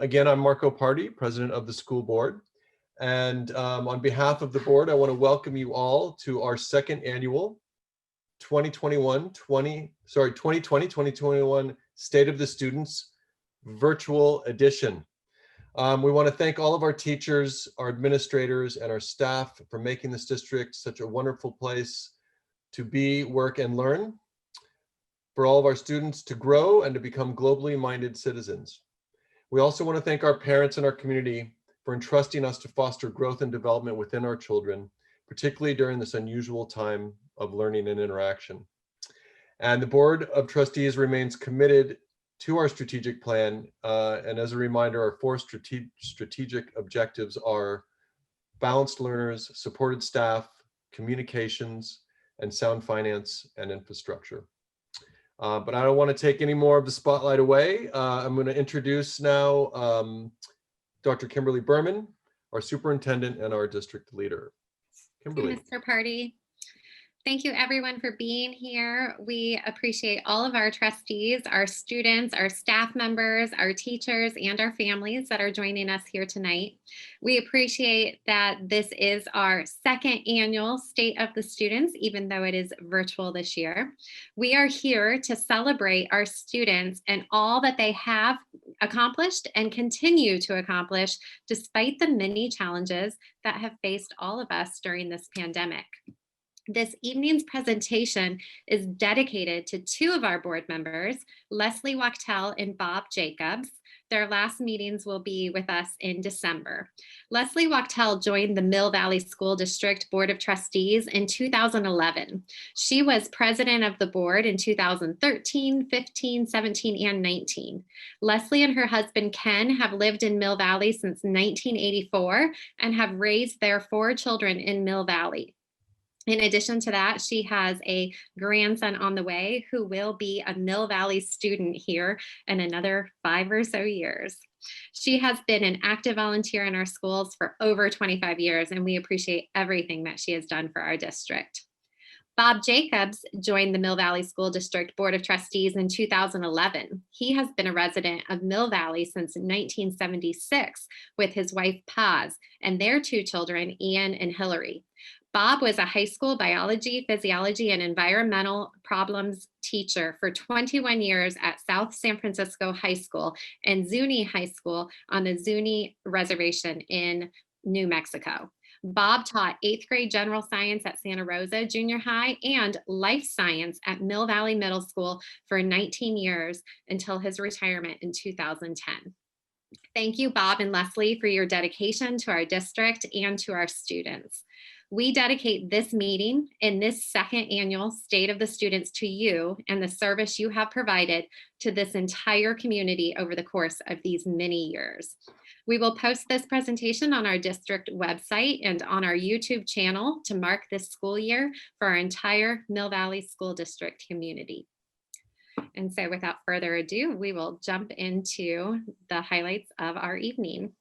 Again, I'm Marco Pardi, president of the school board. And on behalf of the board, I want to welcome you all to our second annual 2020-2021 State of the Students virtual edition. We want to thank all of our teachers, our administrators, and our staff for making this district such a wonderful place to be, work, and learn, for all of our students to grow and to become globally minded citizens. We also want to thank our parents and our community for entrusting us to foster growth and development within our children, particularly during this unusual time of learning and interaction. And the Board of Trustees remains committed to our strategic plan. And as a reminder, our four strategic objectives are balanced learners, supported staff, communications, and sound finance and infrastructure. But I don't want to take any more of the spotlight away. I'm going to introduce now Dr. Kimberly Berman, our superintendent and our district leader. Kimberly. Mr. Pardi. Thank you everyone for being here. We appreciate all of our trustees, our students, our staff members, our teachers, and our families that are joining us here tonight. We appreciate that this is our second annual State of the Students, even though it is virtual this year. We are here to celebrate our students and all that they have accomplished and continue to accomplish despite the many challenges that have faced all of us during this pandemic. This evening's presentation is dedicated to two of our board members, Leslie Wachtel and Bob Jacobs. Their last meetings will be with us in December. Leslie Wachtel joined the Mill Valley School District Board of Trustees in 2011. She was president of the board in 2013, 15, 17, and 19. Leslie and her husband Ken have lived in Mill Valley since 1984 and have raised their 4 children in Mill Valley. In addition to that, she has a grandson on the way who will be a Mill Valley student here in another 5 or so years. She has been an active volunteer in our schools for over 25 years, and we appreciate everything that she has done for our district. Bob Jacobs joined the Mill Valley School District Board of Trustees in 2011. He has been a resident of Mill Valley since 1976 with his wife Paz and their 2 children, Ian and Hillary. Bob was a high school biology, physiology, and environmental problems teacher for 21 years at South San Francisco High School and Zuni High School on the Zuni Reservation in New Mexico. Bob taught 8th grade general science at Santa Rosa Junior High and life science at Mill Valley Middle School for 19 years until his retirement in 2010. Thank you, Bob and Leslie, for your dedication to our district and to our students. We dedicate this meeting and this second annual State of the Students to you and the service you have provided to this entire community over the course of these many years. We will post this presentation on our district website and on our YouTube channel to mark this school year for our entire Mill Valley School District community. And so without further ado, we will jump into the highlights of our evening.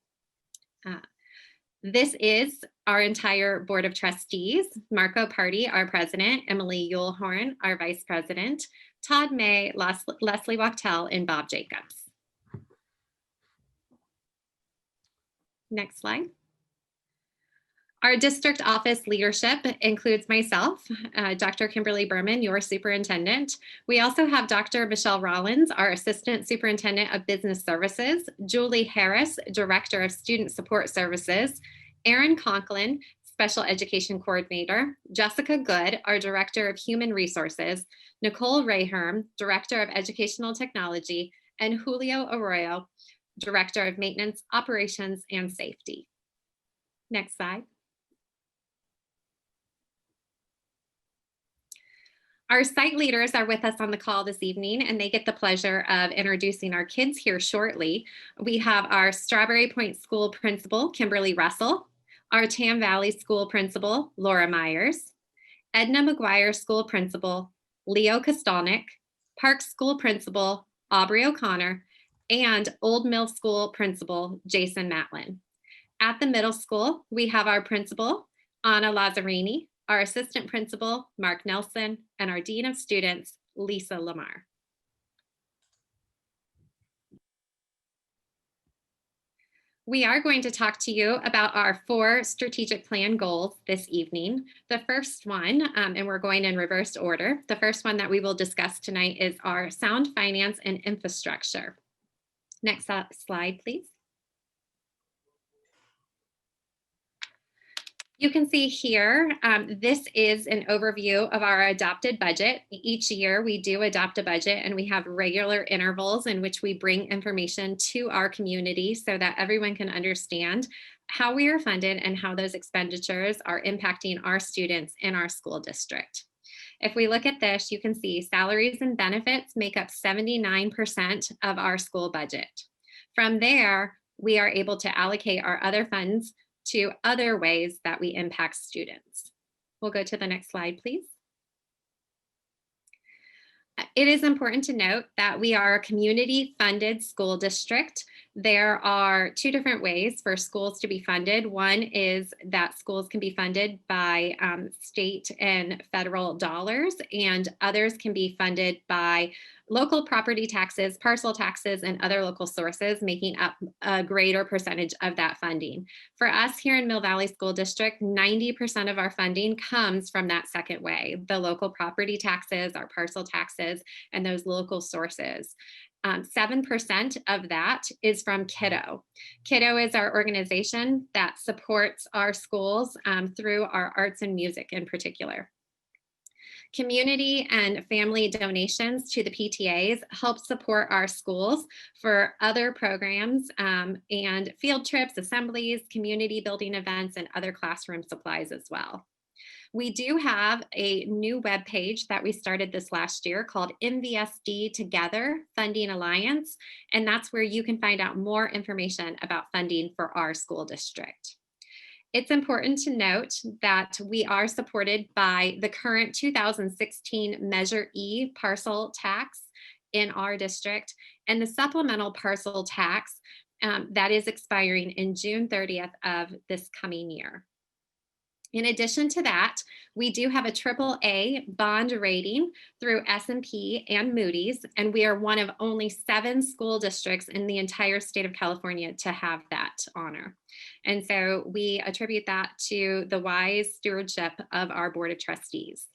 This is our entire Board of Trustees: Marco Pardi, our president, Emily Yulhorn, our vice president, Todd May, Leslie Wachtel, and Bob Jacobs. Next slide. Our district office leadership includes myself, Dr. Kimberly Berman, your superintendent. We also have Dr. Michelle Rollins, our assistant superintendent of business services, Julie Harris, director of student support services, Erin Conklin, special education coordinator, Jessica Good, our director of human resources, Nicole Rayherm, director of educational technology, and Julio Arroyo, director of maintenance, operations, and safety. Next slide. Our site leaders are with us on the call this evening, and they get the pleasure of introducing our kids here shortly. We have our Strawberry Point School Principal, Kimberly Russell, our Tam Valley School Principal, Laura Myers, Edna McGuire School Principal, Leo Kostalnik, Park School Principal, Aubrey O'Connor, and Old Mill School Principal, Jason Matlin. At the middle school, we have our principal, Anna Lazzarini, our assistant principal, Mark Nelson, and our dean of students, Lisa Lamar. We are going to talk to you about our 4 strategic plan goals this evening. The first one, and we're going in reverse order, the first one that we will discuss tonight is our sound finance and infrastructure. Next slide, please. You can see here, this is an overview of our adopted budget. Each year we do adopt a budget and we have regular intervals in which we bring information to our community so that everyone can understand how we are funded and how those expenditures are impacting our students in our school district. If we look at this, you can see salaries and benefits make up 79% of our school budget. From there, we are able to allocate our other funds to other ways that we impact students. We'll go to the next slide, please. It is important to note that we are a community-funded school district. There are 2 different ways for schools to be funded. One is that schools can be funded by state and federal dollars, and others can be funded by local property taxes, parcel taxes, and other local sources, making up a greater percentage of that funding. For us here in Mill Valley School District, 90% of our funding comes from that second way, the local property taxes, our parcel taxes, and those local sources. 7% of that is from Kiddo. Kiddo is our organization that supports our schools through our arts and music in particular. Community and family donations to the PTAs help support our schools for other programs and field trips, assemblies, community building events, and other classroom supplies as well. We do have a new webpage that we started this last year called MVSD Together Funding Alliance, and that's where you can find out more information about funding for our school district. It's important to note that we are supported by the current 2016 Measure E parcel tax in our district and the supplemental parcel tax that is expiring in June 30th of this coming year. In addition to that, we do have a AAA bond rating through S&P and Moody's, and we are one of only 7 school districts in the entire state of California to have that honor. And so we attribute that to the wise stewardship of our Board of Trustees.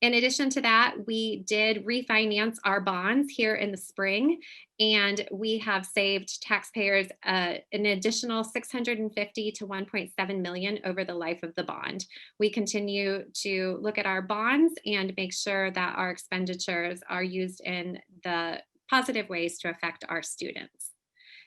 In addition to that, we did refinance our bonds here in the spring, and we have saved taxpayers an additional $650 to $1.7 million over the life of the bond. We continue to look at our bonds and make sure that our expenditures are used in the positive ways to affect our students.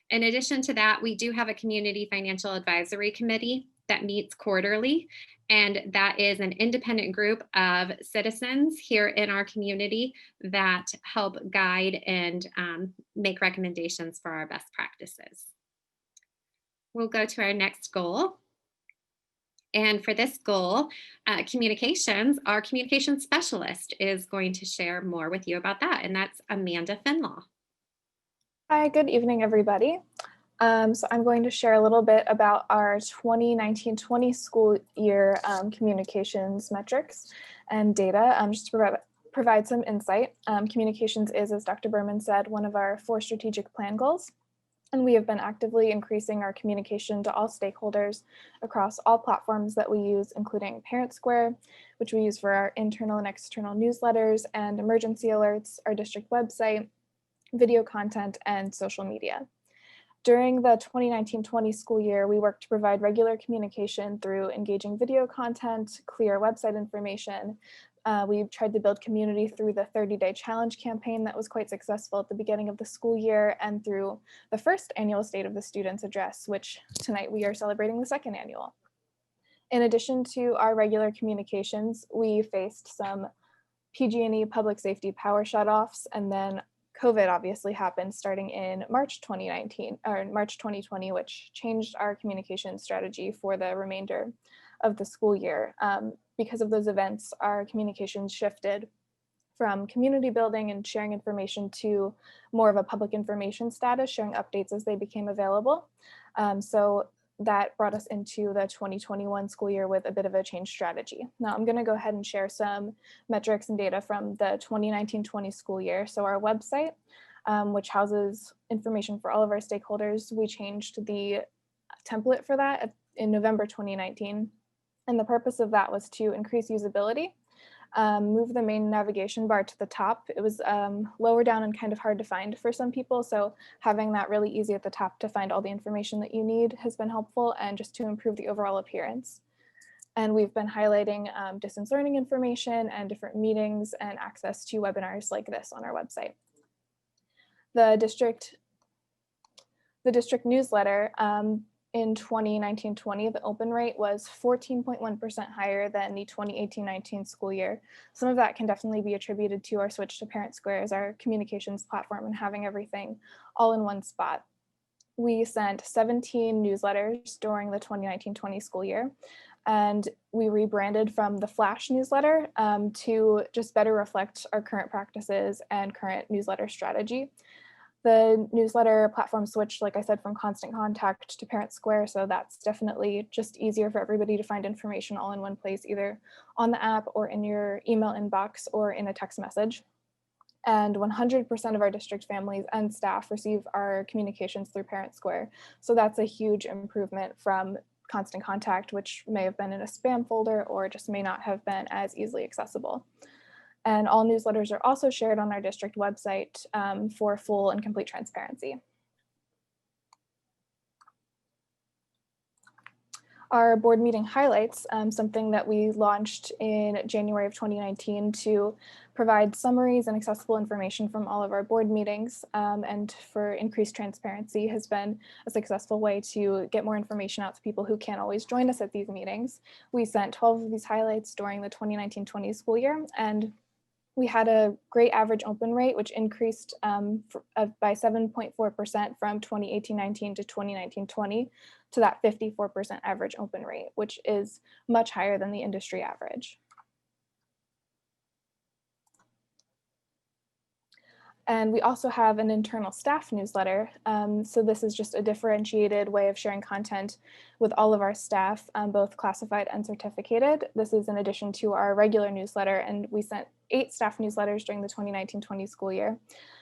In addition to that, we do have a community financial advisory committee that meets quarterly, and that is an independent group of citizens here in our community that help guide and make recommendations for our best practices. We'll go to our next goal. And for this goal, communications, our communications specialist is going to share more with you about that, and that's Amanda Finlaw. Hi, good evening, everybody. So I'm going to share a little bit about our 2019-20 school year communications metrics and data, just to provide some insight. Communications is, as Dr. Berman said, one of our 4 strategic plan goals, and we have been actively increasing our communication to all stakeholders across all platforms that we use, including Parent Square, which we use for our internal and external newsletters and emergency alerts, our district website, video content, and social media. During the 2019-20 school year, we worked to provide regular communication through engaging video content, clear website information. We tried to build community through the 30-day challenge campaign that was quite successful at the beginning of the school year, and through the first annual State of the Students address, which tonight we are celebrating the second annual. In addition to our regular communications, we faced some PG&E public safety power shutoffs, and then COVID obviously happened starting in March 2020, which changed our communication strategy for the remainder of the school year. Because of those events, our communications shifted from community building and sharing information to more of a public information status, sharing updates as they became available. So that brought us into the 2021 school year with a bit of a change strategy. Now I'm going to go ahead and share some metrics and data from the 2019-20 school year. So our website which houses information for all of our stakeholders. We changed the template for that in November 2019. And the purpose of that was to increase usability, move the main navigation bar to the top. It was lower down and kind of hard to find for some people. So having that really easy at the top to find all the information that you need has been helpful, and just to improve the overall appearance. And we've been highlighting distance learning information and different meetings and access to webinars like this on our website. The district newsletter in 2019-20, the open rate was 14.1% higher than the 2018-19 school year. Some of that can definitely be attributed to our switch to Parent Square as our communications platform and having everything all in one spot. We sent 17 newsletters during the 2019-20 school year, and we rebranded from the Flash newsletter to just better reflect our current practices and current newsletter strategy. The newsletter platform switched, like I said, from Constant Contact to Parent Square, so that's definitely just easier for everybody to find information all in one place, either on the app or in your email inbox or in a text message. And 100% of our district families and staff receive our communications through Parent Square. So that's a huge improvement from Constant Contact, which may have been in a spam folder or just may not have been as easily accessible. And all newsletters are also shared on our district website for full and complete transparency. Our board meeting highlights, something that we launched in January of 2019 to provide summaries and accessible information from all of our board meetings, and for increased transparency, has been a successful way to get more information out to people who can't always join us at these meetings. We sent 12 of these highlights during the 2019-20 school year, and we had a great average open rate, which increased by 7.4% from 2018-19 to 2019-20 to that 54% average open rate, which is much higher than the industry average. And we also have an internal staff newsletter. So this is just a differentiated way of sharing content with all of our staff, both classified and certificated. This is in addition to our regular newsletter, and we sent 8 staff newsletters during the 2019-20 school year.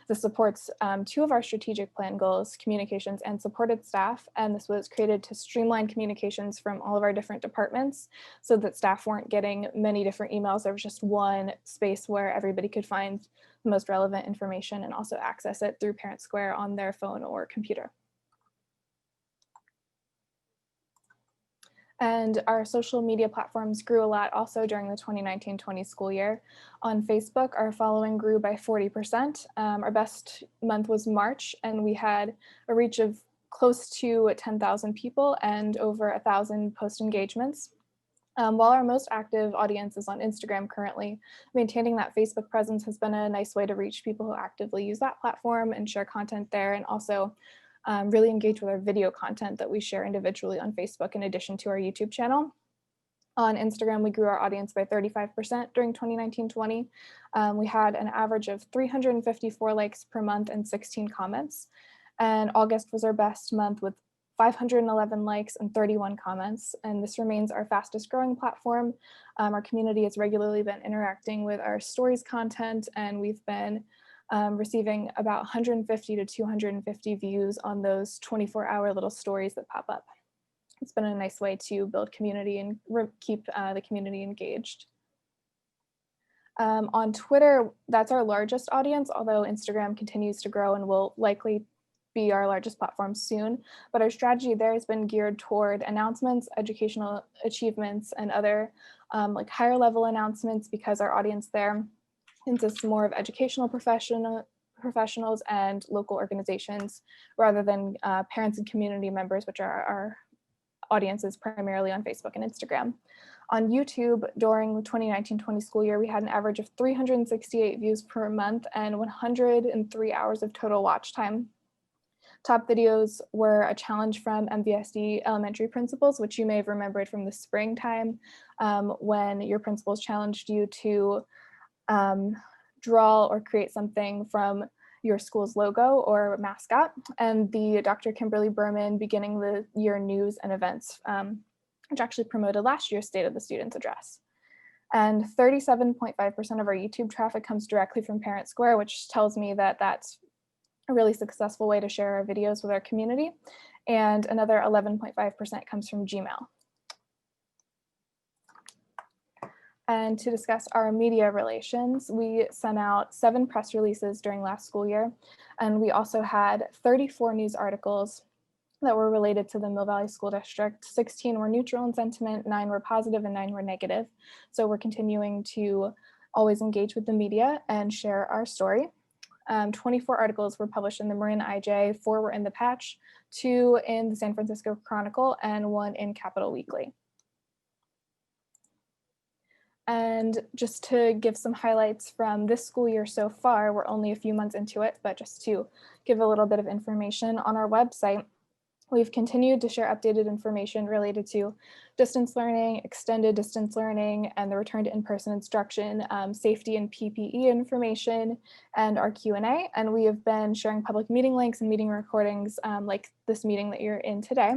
This supports 2 of our strategic plan goals, communications and supported staff, and this was created to streamline communications from all of our different departments so that staff weren't getting many different emails. There was just one space where everybody could find the most relevant information and also access it through Parent Square on their phone or computer. And our social media platforms grew a lot also during the 2019-20 school year. On Facebook, our following grew by 40%. Our best month was March, and we had a reach of close to 10,000 people and over 1,000 post engagements. While our most active audience is on Instagram currently, maintaining that Facebook presence has been a nice way to reach people who actively use that platform and share content there, and also really engage with our video content that we share individually on Facebook in addition to our YouTube channel. On Instagram, we grew our audience by 35% during 2019-20. We had an average of 354 likes per month and 16 comments. And August was our best month with 511 likes and 31 comments. And this remains our fastest growing platform. Our community has regularly been interacting with our stories content, and we've been receiving about 150 to 250 views on those 24-hour little stories that pop up. It's been a nice way to build community and keep the community engaged. On Twitter, that's our largest audience, although Instagram continues to grow and will likely be our largest platform soon. But our strategy there has been geared toward announcements, educational achievements, and other like higher level announcements, because our audience there consists more of educational professionals and local organizations rather than parents and community members, which are our audiences primarily on Facebook and Instagram. On YouTube, during the 2019-20 school year, we had an average of 368 views per month and 103 hours of total watch time. Top videos were a challenge from MVSD elementary principals, which you may have remembered from the springtime when your principals challenged you to draw or create something from your school's logo or mascot, and the Dr. Kimberly Berman beginning the year news and events, which actually promoted last year's State of the Students address. And 37.5% of our YouTube traffic comes directly from Parent Square, which tells me that that's a really successful way to share our videos with our community. And another 11.5% comes from Gmail. And to discuss our media relations, we sent out 7 press releases during last school year. And we also had 34 news articles that were related to the Mill Valley School District. 16 were neutral in sentiment, 9 were positive, and 9 were negative. So we're continuing to always engage with the media and share our story. 24 articles were published in the Marin IJ, 4 were in the Patch, 2 in the San Francisco Chronicle, and 1 in Capital Weekly. And just to give some highlights from this school year so far, we're only a few months into it, but just to give a little bit of information on our website, we've continued to share updated information related to distance learning, extended distance learning, and the return to in-person instruction, safety and PPE information, and our Q&A. And we have been sharing public meeting links and meeting recordings like this meeting that you're in today.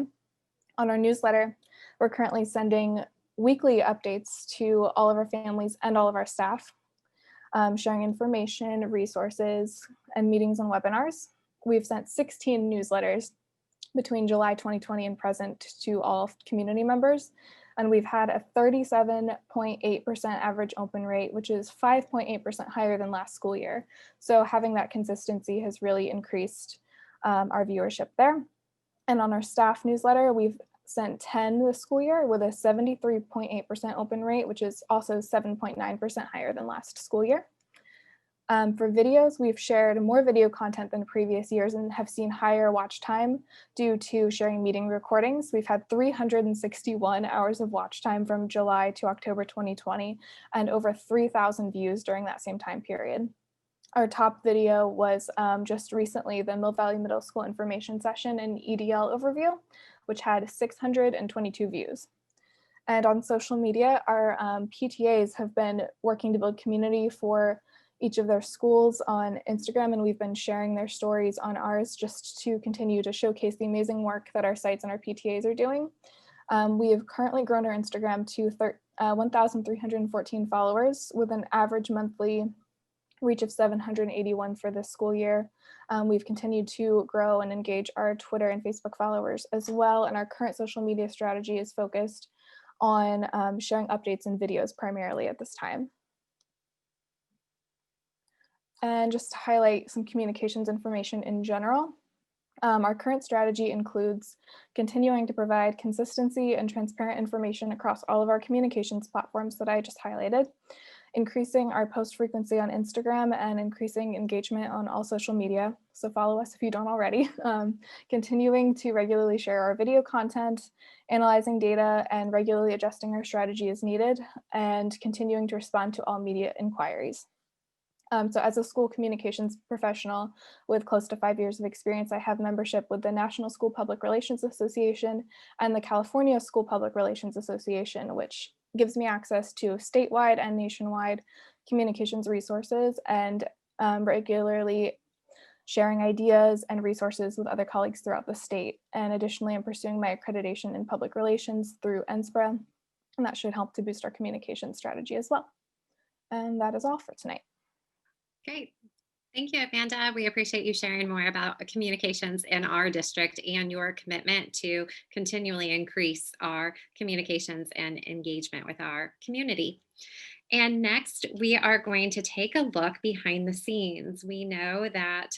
On our newsletter, we're currently sending weekly updates to all of our families and all of our staff, sharing information, resources, and meetings and webinars. We've sent 16 newsletters between July 2020 and present to all community members, and we've had a 37.8% average open rate, which is 5.8% higher than last school year. So having that consistency has really increased our viewership there. And on our staff newsletter, we've sent 10 this school year with a 73.8% open rate, which is also 7.9% higher than last school year. For videos, we've shared more video content than previous years and have seen higher watch time due to sharing meeting recordings. We've had 361 hours of watch time from July to October 2020 and over 3,000 views during that same time period. Our top video was just recently the Mill Valley Middle School information session and EDL overview, which had 622 views. And on social media, our PTAs have been working to build community for each of their schools on Instagram, and we've been sharing their stories on ours just to continue to showcase the amazing work that our sites and our PTAs are doing. We have currently grown our Instagram to 1,314 followers with an average monthly reach of 781 for this school year. We've continued to grow and engage our Twitter and Facebook followers as well, and our current social media strategy is focused on sharing updates and videos primarily at this time. And just to highlight some communications information in general, our current strategy includes continuing to provide consistency and transparent information across all of our communications platforms that I just highlighted, increasing our post frequency on Instagram and increasing engagement on all social media. So follow us if you don't already. Continuing to regularly share our video content, analyzing data, and regularly adjusting our strategy as needed, and continuing to respond to all media inquiries. So as a school communications professional with close to 5 years of experience, I have membership with the National School Public Relations Association and the California School Public Relations Association, which gives me access to statewide and nationwide communications resources and regularly sharing ideas and resources with other colleagues throughout the state. And additionally, I'm pursuing my accreditation in public relations through NSPRA, and that should help to boost our communication strategy as well. And that is all for tonight. Great. Thank you, Amanda. We appreciate you sharing more about communications in our district and your commitment to continually increase our communications and engagement with our community. And next, we are going to take a look behind the scenes. We know that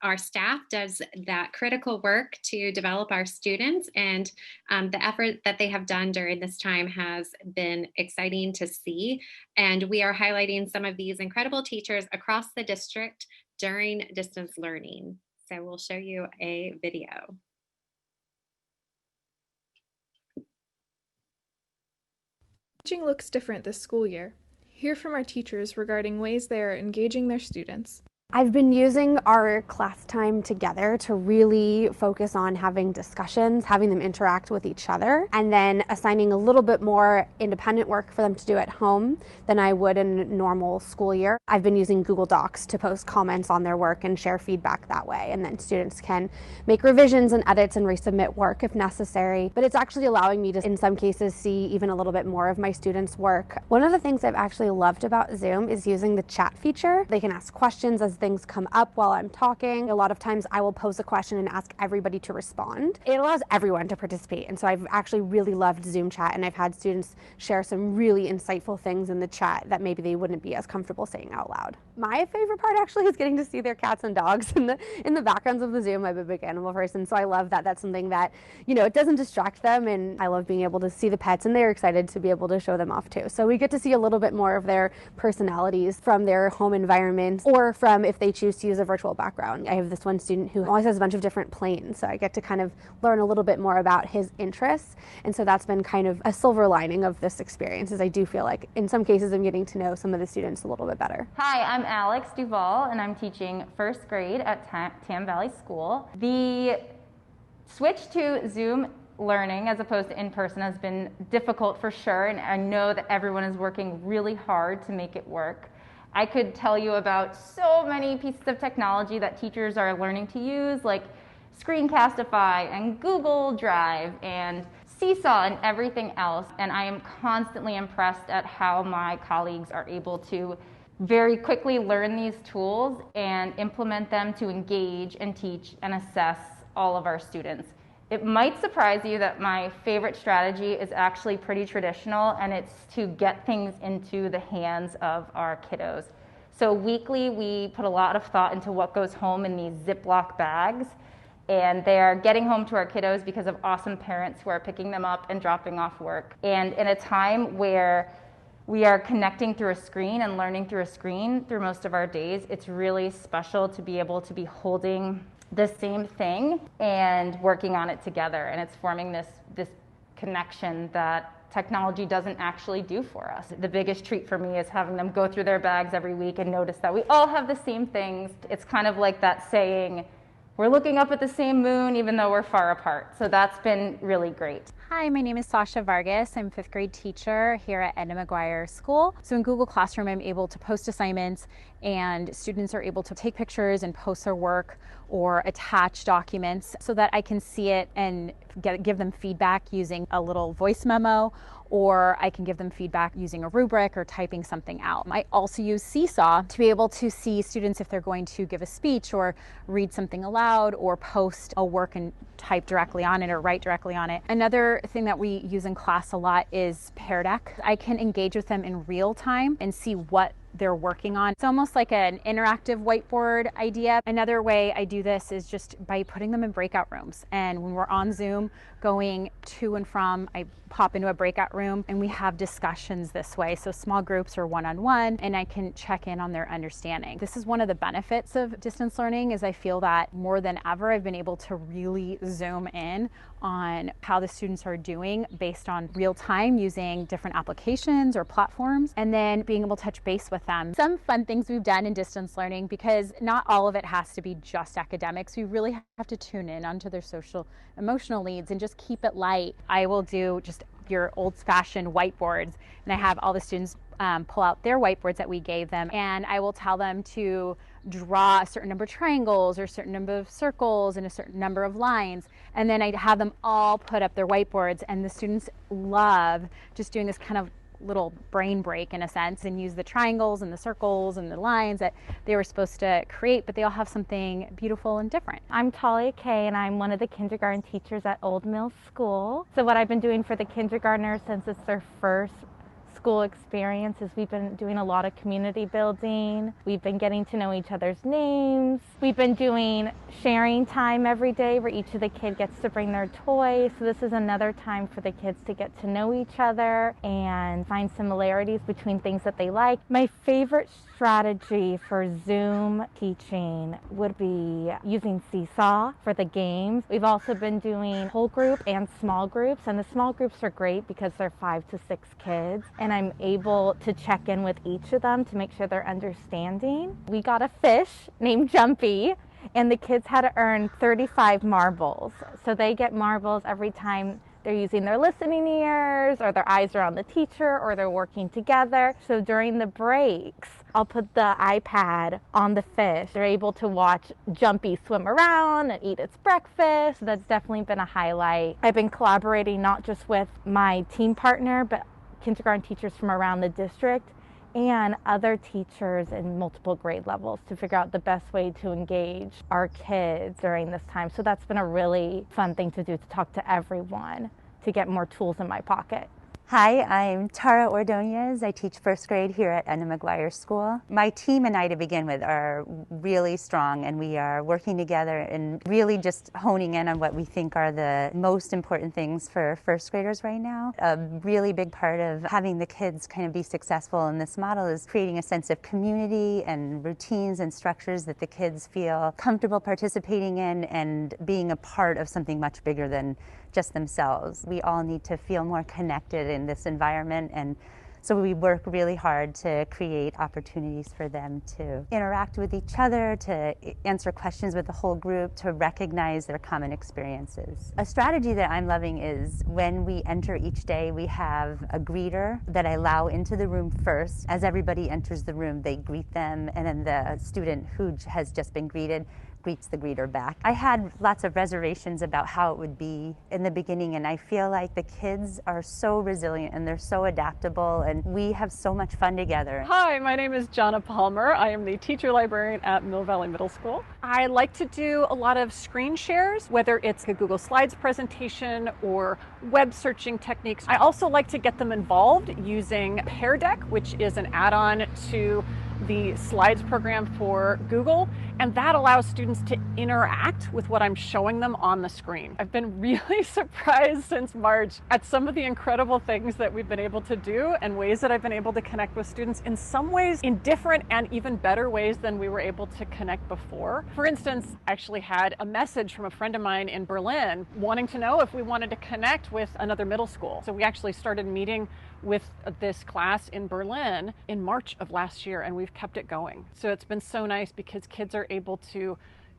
our staff does that critical work to develop our students, and the effort that they have done during this time has been exciting to see. And we are highlighting some of these incredible teachers across the district during distance learning. So we'll show you a video. Teaching looks different this school year. Hear from our teachers regarding ways they are engaging their students. I've been using our class time together to really focus on having discussions, having them interact with each other, and then assigning a little bit more independent work for them to do at home than I would in a normal school year. I've been using Google Docs to post comments on their work and share feedback that way, and then students can make revisions and edits and resubmit work if necessary. But it's actually allowing me to, in some cases, see even a little bit more of my students' work. One of the things I've actually loved about Zoom is using the chat feature. They can ask questions as things come up while I'm talking. A lot of times I will pose a question and ask everybody to respond. It allows everyone to participate. And so I've actually really loved Zoom chat, and I've had students share some really insightful things in the chat that maybe they wouldn't be as comfortable saying out loud. My favorite part actually is getting to see their cats and dogs in the backgrounds of the Zoom. I'm a big animal person, so I love that. That's something that, it doesn't distract them, and I love being able to see the pets, and they're excited to be able to show them off too. So we get to see a little bit more of their personalities from their home environment, or from if they choose to use a virtual background. I have this one student who always has a bunch of different planes, so I get to kind of learn a little bit more about his interests, and so that's been kind of a silver lining of this experience, is I do feel like in some cases I'm getting to know some of the students a little bit better. Hi, I'm Alex Duvall, and I'm teaching first grade at Tam Valley School. The switch to Zoom learning as opposed to in-person has been difficult for sure, and I know that everyone is working really hard to make it work. I could tell you about so many pieces of technology that teachers are learning to use, like Screencastify and Google Drive and Seesaw and everything else, and I am constantly impressed at how my colleagues are able to very quickly learn these tools and implement them to engage and teach and assess all of our students. It might surprise you that my favorite strategy is actually pretty traditional, and it's to get things into the hands of our kiddos. So weekly, we put a lot of thought into what goes home in these Ziploc bags, and they're getting home to our kiddos because of awesome parents who are picking them up and dropping off work. And in a time where we are connecting through a screen and learning through a screen through most of our days, it's really special to be able to be holding the same thing and working on it together. And it's forming this connection that technology doesn't actually do for us. The biggest treat for me is having them go through their bags every week and notice that we all have the same things. It's kind of like that saying, we're looking up at the same moon even though we're far apart. So that's been really great. Hi, my name is Sasha Vargas. I'm a fifth grade teacher here at Edna McGuire School. So in Google Classroom, I'm able to post assignments, and students are able to take pictures and post their work or attach documents so that I can see it and give them feedback using a little voice memo, or I can give them feedback using a rubric or typing something out. I also use Seesaw to be able to see students if they're going to give a speech or read something aloud or post a work and type directly on it or write directly on it. Another thing that we use in class a lot is Pear Deck. I can engage with them in real time and see what they're working on. It's almost like an interactive whiteboard idea. Another way I do this is just by putting them in breakout rooms. And when we're on Zoom going to and from, I pop into a breakout room and we have discussions this way. So small groups or one-on-one, and I can check in on their understanding. This is one of the benefits of distance learning, is I feel that more than ever I've been able to really zoom in on how the students are doing based on real time using different applications or platforms, and then being able to touch base with them. Some fun things we've done in distance learning, because not all of it has to be just academics. We really have to tune in onto their social emotional needs and just keep it light. I will do just your old-fashioned whiteboards, and I have all the students pull out their whiteboards that we gave them, and I will tell them to draw a certain number of triangles or a certain number of circles and a certain number of lines, and then I have them all put up their whiteboards, and the students love just doing this kind of little brain break in a sense, and use the triangles and the circles and the lines that they were supposed to create, but they all have something beautiful and different. I'm Talia Kay, and I'm one of the kindergarten teachers at Old Mill School. So what I've been doing for the kindergartners since it's their first school experience is we've been doing a lot of community building. We've been getting to know each other's names. We've been doing sharing time every day where each of the kids gets to bring their toys. So this is another time for the kids to get to know each other and find similarities between things that they like. My favorite strategy for Zoom teaching would be using Seesaw for the games. We've also been doing whole group and small groups, and the small groups are great because they're 5 to 6 kids, and I'm able to check in with each of them to make sure they're understanding. We got a fish named Jumpy, and the kids had to earn 35 marbles. So they get marbles every time they're using their listening ears, or their eyes are on the teacher, or they're working together. So during the breaks, I'll put the iPad on the fish. They're able to watch Jumpy swim around and eat its breakfast. So that's definitely been a highlight. I've been collaborating not just with my team partner, but kindergarten teachers from around the district, and other teachers in multiple grade levels to figure out the best way to engage our kids during this time. So that's been a really fun thing to do, to talk to everyone, to get more tools in my pocket. Hi, I'm Tara Ordonez. I teach first grade here at Anna McGuire School. My team and I, to begin with, are really strong, and we are working together and really just honing in on what we think are the most important things for first graders right now. A really big part of having the kids kind of be successful in this model is creating a sense of community and routines and structures that the kids feel comfortable participating in and being a part of something much bigger than just themselves. We all need to feel more connected in this environment, and so we work really hard to create opportunities for them to interact with each other, to answer questions with the whole group, to recognize their common experiences. A strategy that I'm loving is when we enter each day, we have a greeter that I allow into the room first. As everybody enters the room, they greet them, and then the student who has just been greeted greets the greeter back. I had lots of reservations about how it would be in the beginning, and I feel like the kids are so resilient and they're so adaptable, and we have so much fun together. Hi, my name is Jonna Palmer. I am the teacher librarian at Mill Valley Middle School. I like to do a lot of screen shares, whether it's a Google Slides presentation or web searching techniques. I also like to get them involved using Pear Deck, which is an add-on to the slides program for Google, and that allows students to interact with what I'm showing them on the screen. I've been really surprised since March at some of the incredible things that we've been able to do and ways that I've been able to connect with students, in some ways in different and even better ways than we were able to connect before. For instance, I actually had a message from a friend of mine in Berlin wanting to know if we wanted to connect with another middle school. So we actually started meeting with this class in Berlin in March of last year, and we've kept it going. So it's been so nice because kids are able to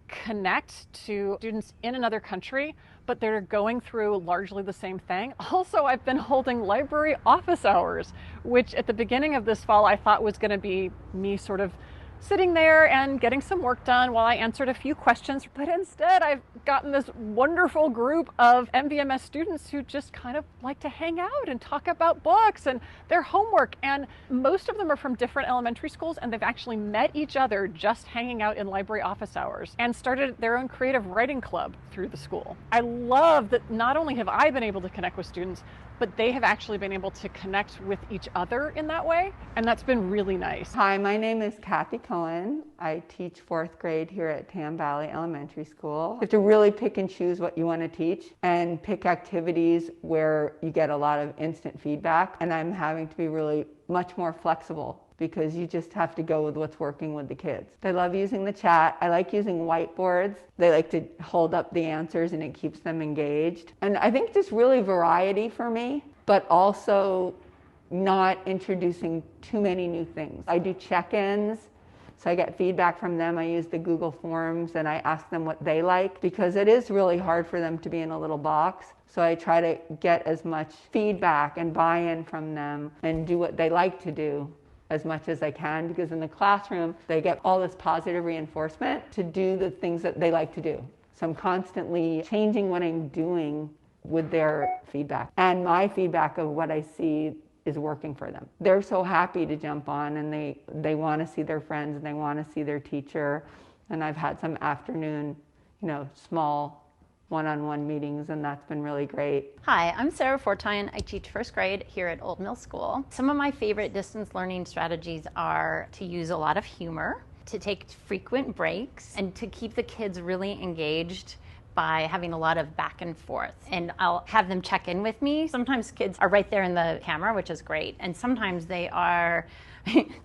connect to students in another country, but they're going through largely the same thing. Also, I've been holding library office hours, which at the beginning of this fall I thought was going to be me sort of sitting there and getting some work done while I answered a few questions, but instead I've gotten this wonderful group of MVMS students who just kind of like to hang out and talk about books and their homework, and most of them are from different elementary schools, and they've actually met each other just hanging out in library office hours and started their own creative writing club through the school. I love that not only have I been able to connect with students, but they have actually been able to connect with each other in that way, and that's been really nice. Hi, my name is Kathy Cohen. I teach 4th grade here at Tam Valley Elementary School. You have to really pick and choose what you want to teach and pick activities where you get a lot of instant feedback, and I'm having to be really much more flexible because you just have to go with what's working with the kids. They love using the chat. I like using whiteboards. They like to hold up the answers and it keeps them engaged. And I think just really variety for me, but also not introducing too many new things. I do check-ins, so I get feedback from them. I use the Google Forms and I ask them what they like, because it is really hard for them to be in a little box. So I try to get as much feedback and buy-in from them and do what they like to do as much as I can, because in the classroom, they get all this positive reinforcement to do the things that they like to do. So I'm constantly changing what I'm doing with their feedback. And my feedback of what I see is working for them. They're so happy to jump on, and they want to see their friends and they want to see their teacher. And I've had some afternoon, small one-on-one meetings, and that's been really great. Hi, I'm Sarah Fortine. I teach 1st grade here at Old Mill School. Some of my favorite distance learning strategies are to use a lot of humor, to take frequent breaks, and to keep the kids really engaged by having a lot of back and forth. And I'll have them check in with me. Sometimes kids are right there in the camera, which is great. And sometimes they are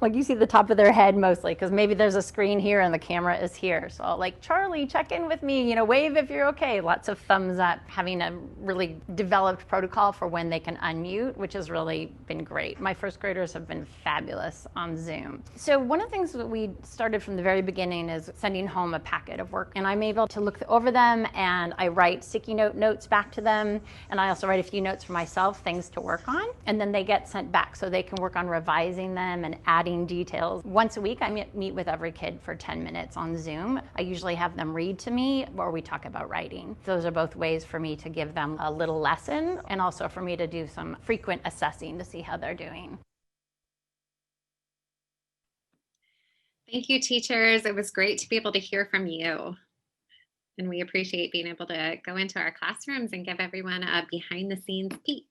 like, you see the top of their head mostly, because maybe there's a screen here and the camera is here. So I'll like, Charlie, check in with me, wave if you're okay. Lots of thumbs up, having a really developed protocol for when they can unmute, which has really been great. My 1st graders have been fabulous on Zoom. So one of the things that we started from the very beginning is sending home a packet of work, and I'm able to look over them, and I write sticky notes back to them, and I also write a few notes for myself, things to work on, and then they get sent back so they can work on revising them and adding details. Once a week, I meet with every kid for 10 minutes on Zoom. I usually have them read to me, or we talk about writing. Those are both ways for me to give them a little lesson, and also for me to do some frequent assessing to see how they're doing. Thank you, teachers. It was great to be able to hear from you. And we appreciate being able to go into our classrooms and give everyone a behind the scenes peek.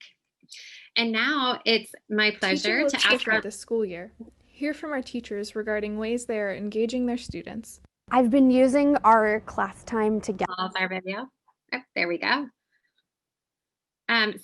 And now it's my pleasure to ask our this school year. Hear from our teachers regarding ways they are engaging their students. I've been using our class time together. pause our video. Oh, there we go.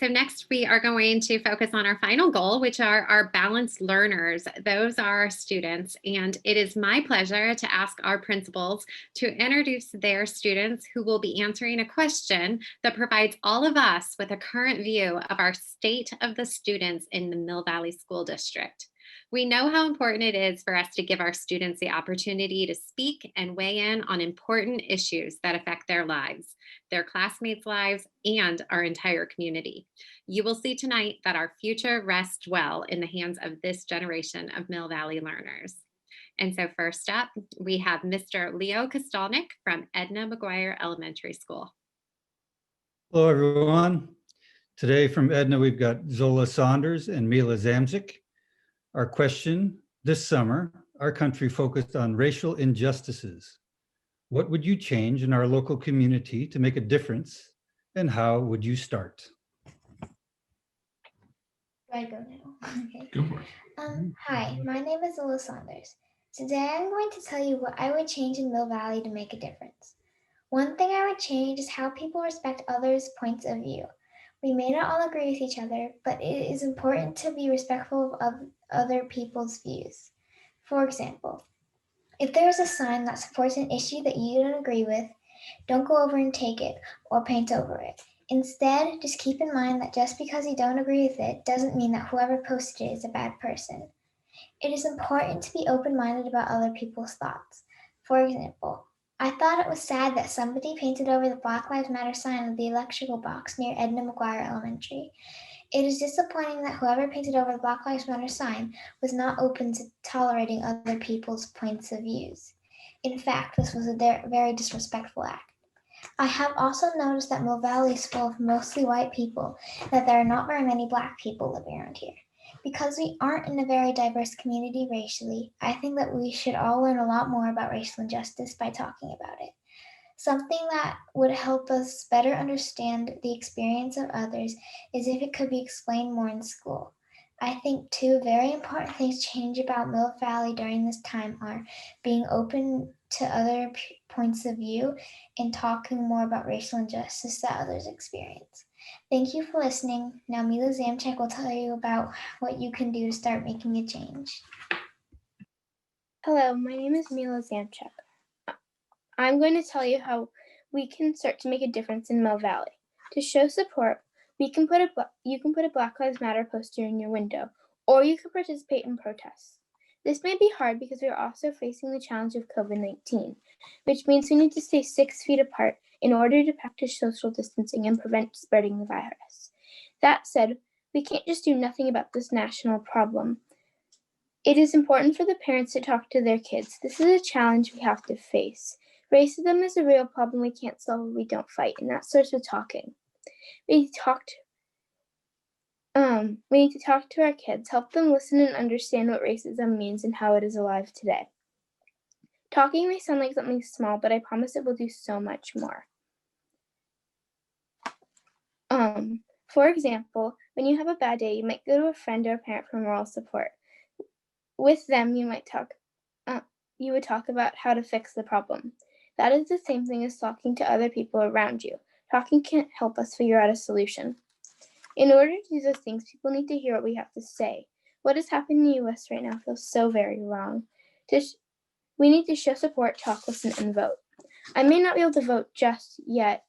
So next we are going to focus on our final goal, which are our balanced learners. Those are our students. And it is my pleasure to ask our principals to introduce their students who will be answering a question that provides all of us with a current view of our state of the students in the Mill Valley School District. We know how important it is for us to give our students the opportunity to speak and weigh in on important issues that affect their lives, their classmates' lives, and our entire community. You will see tonight that our future rests well in the hands of this generation of Mill Valley learners. And so first up, we have Mr. Leo Kostalnik from Edna McGuire Elementary School. Hello, everyone. Today from Edna, we've got Zola Saunders and Mila Zamzik. Our question: this summer, our country focused on racial injustices. What would you change in our local community to make a difference, and how would you start? Do I go now? Okay. Go for it. Hi, my name is Zola Saunders. Today I'm going to tell you what I would change in Mill Valley to make a difference. One thing I would change is how people respect others' points of view. We may not all agree with each other, but it is important to be respectful of other people's views. For example, if there is a sign that supports an issue that you don't agree with, don't go over and take it or paint over it. Instead, just keep in mind that just because you don't agree with it doesn't mean that whoever posted it is a bad person. It is important to be open-minded about other people's thoughts. For example, I thought it was sad that somebody painted over the Black Lives Matter sign of the electrical box near Edna McGuire Elementary. It is disappointing that whoever painted over the Black Lives Matter sign was not open to tolerating other people's points of views. In fact, this was a very disrespectful act. I have also noticed that Mill Valley is full of mostly white people, that there are not very many Black people living around here. Because we aren't in a very diverse community racially, I think that we should all learn a lot more about racial injustice by talking about it. Something that would help us better understand the experience of others is if it could be explained more in school. I think two very important things to change about Mill Valley during this time are being open to other points of view and talking more about racial injustice that others experience. Thank you for listening. Now Mila Zamchek will tell you about what you can do to start making a change. Hello, my name is Mila Zamchek. I'm going to tell you how we can start to make a difference in Mill Valley. To show support, you can put a Black Lives Matter poster in your window, or you can participate in protests. This may be hard because we are also facing the challenge of COVID-19, which means we need to stay 6 feet apart in order to practice social distancing and prevent spreading the virus. That said, we can't just do nothing about this national problem. It is important for the parents to talk to their kids. This is a challenge we have to face. Racism is a real problem we can't solve if we don't fight, and that starts with talking. We need to talk to our kids, help them listen and understand what racism means and how it is alive today. Talking may sound like something small, but I promise it will do so much more. For example, when you have a bad day, you might go to a friend or a parent for moral support. With them, you would talk about how to fix the problem. That is the same thing as talking to other people around you. Talking can't help us figure out a solution. In order to do those things, people need to hear what we have to say. What is happening in the US right now feels so very wrong. We need to show support, talk, listen, and vote. I may not be able to vote just yet,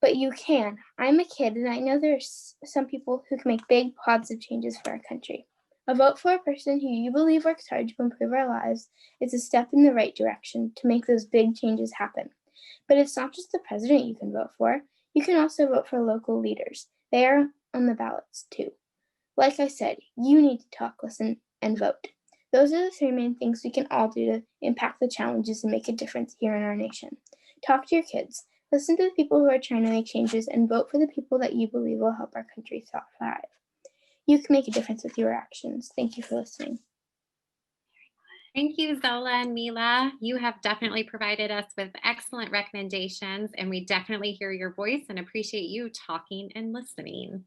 but you can. I'm a kid, and I know there's some people who can make big, positive changes for our country. A vote for a person who you believe works hard to improve our lives is a step in the right direction to make those big changes happen. But it's not just the president you can vote for. You can also vote for local leaders. They are on the ballots too. Like I said, you need to talk, listen, and vote. Those are the 3 main things we can all do to impact the challenges and make a difference here in our nation. Talk to your kids, listen to the people who are trying to make changes, and vote for the people that you believe will help our country thrive. You can make a difference with your actions. Thank you for listening. Thank you, Zola and Mila. You have definitely provided us with excellent recommendations, and we definitely hear your voice and appreciate you talking and listening.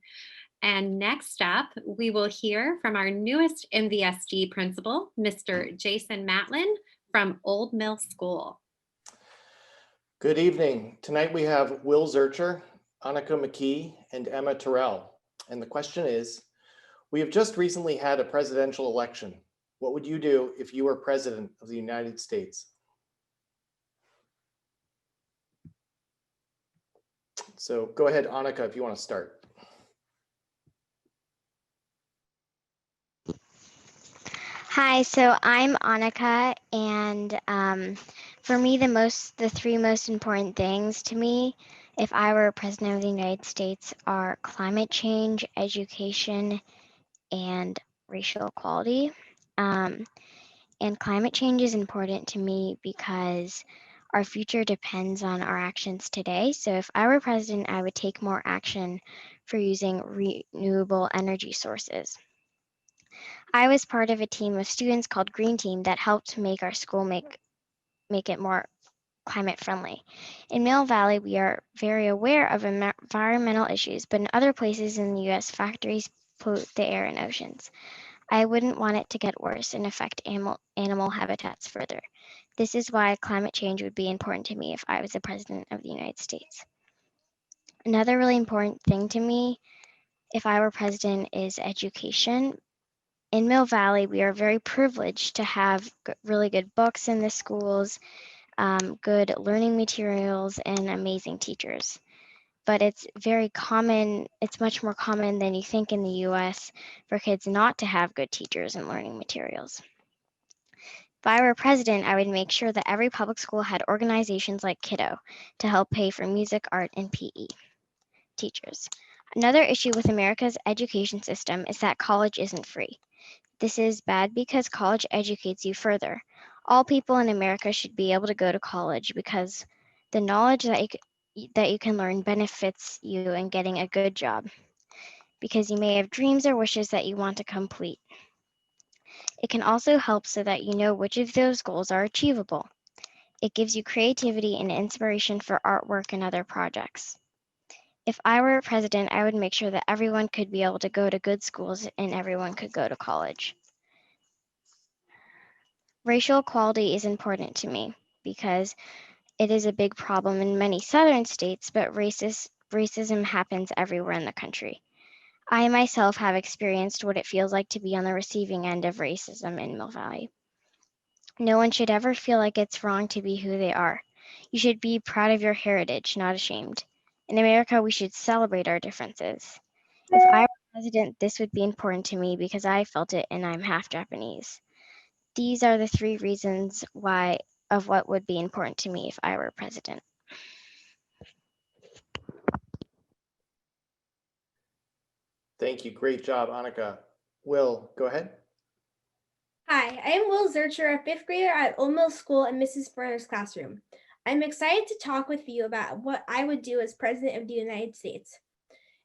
And next up, we will hear from our newest MVSD principal, Mr. Jason Matlin from Old Mill School. Good evening. Tonight we have Will Zurcher, Annika McKee, and Emma Terrell. And the question is, we have just recently had a presidential election. What would you do if you were president of the United States? So go ahead, Annika, if you want to start. Hi, so I'm Annika, and for me, the three most important things to me, if I were president of the United States, are climate change, education, and racial equality. And climate change is important to me because our future depends on our actions today. So if I were president, I would take more action for using renewable energy sources. I was part of a team of students called Green Team that helped make our school make it more climate friendly. In Mill Valley, we are very aware of environmental issues, but in other places in the US, factories pollute the air and oceans. I wouldn't want it to get worse and affect animal habitats further. This is why climate change would be important to me if I was the president of the United States. Another really important thing to me, if I were president, is education. In Mill Valley, we are very privileged to have really good books in the schools, good learning materials, and amazing teachers. But it's much more common than you think in the US for kids not to have good teachers and learning materials. If I were president, I would make sure that every public school had organizations like Kiddo to help pay for music, art, and PE teachers. Another issue with America's education system is that college isn't free. This is bad because college educates you further. All people in America should be able to go to college because the knowledge that you can learn benefits you in getting a good job, because you may have dreams or wishes that you want to complete. It can also help so that you know which of those goals are achievable. It gives you creativity and inspiration for artwork and other projects. If I were president, I would make sure that everyone could be able to go to good schools and everyone could go to college. Racial equality is important to me because it is a big problem in many southern states, but racism happens everywhere in the country. I myself have experienced what it feels like to be on the receiving end of racism in Mill Valley. No one should ever feel like it's wrong to be who they are. You should be proud of your heritage, not ashamed. In America, we should celebrate our differences. If I were president, this would be important to me because I felt it and I'm half Japanese. These are the three reasons of what would be important to me if I were president. Thank you. Great job, Annika. Will, go ahead. Hi, I am Will Zurcher, a fifth grader at Old Mill School in Mrs. Furner's classroom. I'm excited to talk with you about what I would do as President of the United States.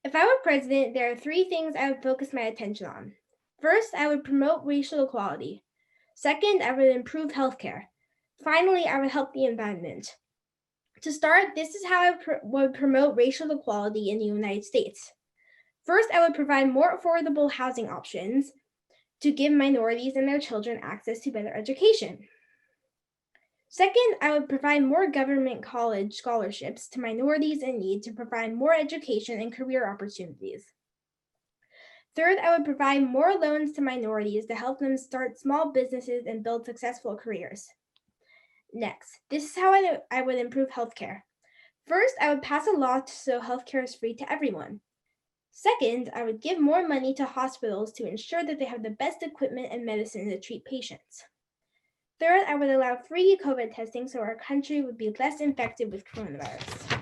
If I were president, there are three things I would focus my attention on. First, I would promote racial equality. Second, I would improve healthcare. Finally, I would help the environment. To start, this is how I would promote racial equality in the United States. First, I would provide more affordable housing options to give minorities and their children access to better education. Second, I would provide more government college scholarships to minorities in need to provide more education and career opportunities. Third, I would provide more loans to minorities to help them start small businesses and build successful careers. Next, this is how I would improve healthcare. First, I would pass a law so healthcare is free to everyone. Second, I would give more money to hospitals to ensure that they have the best equipment and medicine to treat patients. Third, I would allow free COVID testing so our country would be less infected with coronavirus.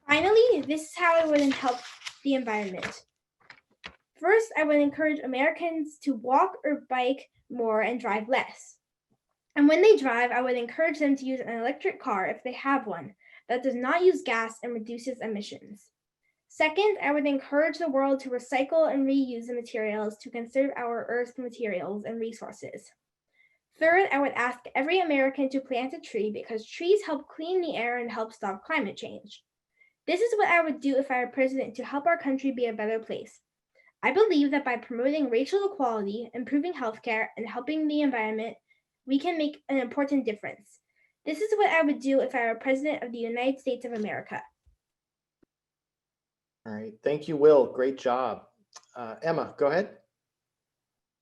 Finally, this is how I would help the environment. First, I would encourage Americans to walk or bike more and drive less. And when they drive, I would encourage them to use an electric car if they have one that does not use gas and reduces emissions. Second, I would encourage the world to recycle and reuse the materials to conserve our Earth's materials and resources. Third, I would ask every American to plant a tree because trees help clean the air and help stop climate change. This is what I would do if I were president to help our country be a better place. I believe that by promoting racial equality, improving healthcare, and helping the environment, we can make an important difference. This is what I would do if I were president of the United States of America. All right, thank you, Will. Great job. Emma, go ahead.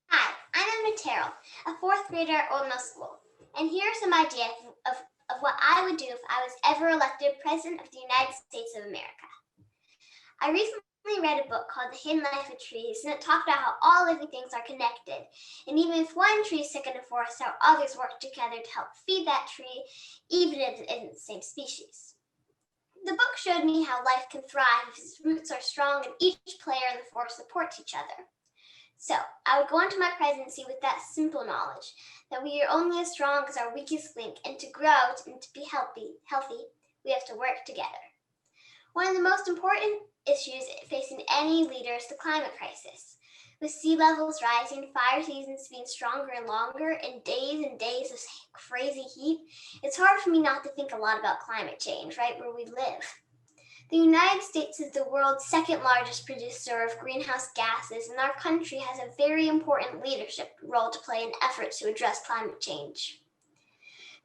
Hi, I'm Emma Terrell, a fourth grader at Old Mill School, and here are some ideas of what I would do if I was ever elected President of the United States of America. I recently read a book called The Hidden Life of Trees, and it talked about how all living things are connected, and even if one tree is sick in a forest, how others work together to help feed that tree, even if it isn't the same species. The book showed me how life can thrive if its roots are strong and each player in the forest supports each other. So I would go into my presidency with that simple knowledge that we are only as strong as our weakest link, and to grow and to be healthy, we have to work together. One of the most important issues facing any leader is the climate crisis. With sea levels rising, fire seasons being stronger and longer, and days of crazy heat, it's hard for me not to think a lot about climate change right where we live. The United States is the world's second largest producer of greenhouse gases, and our country has a very important leadership role to play in efforts to address climate change.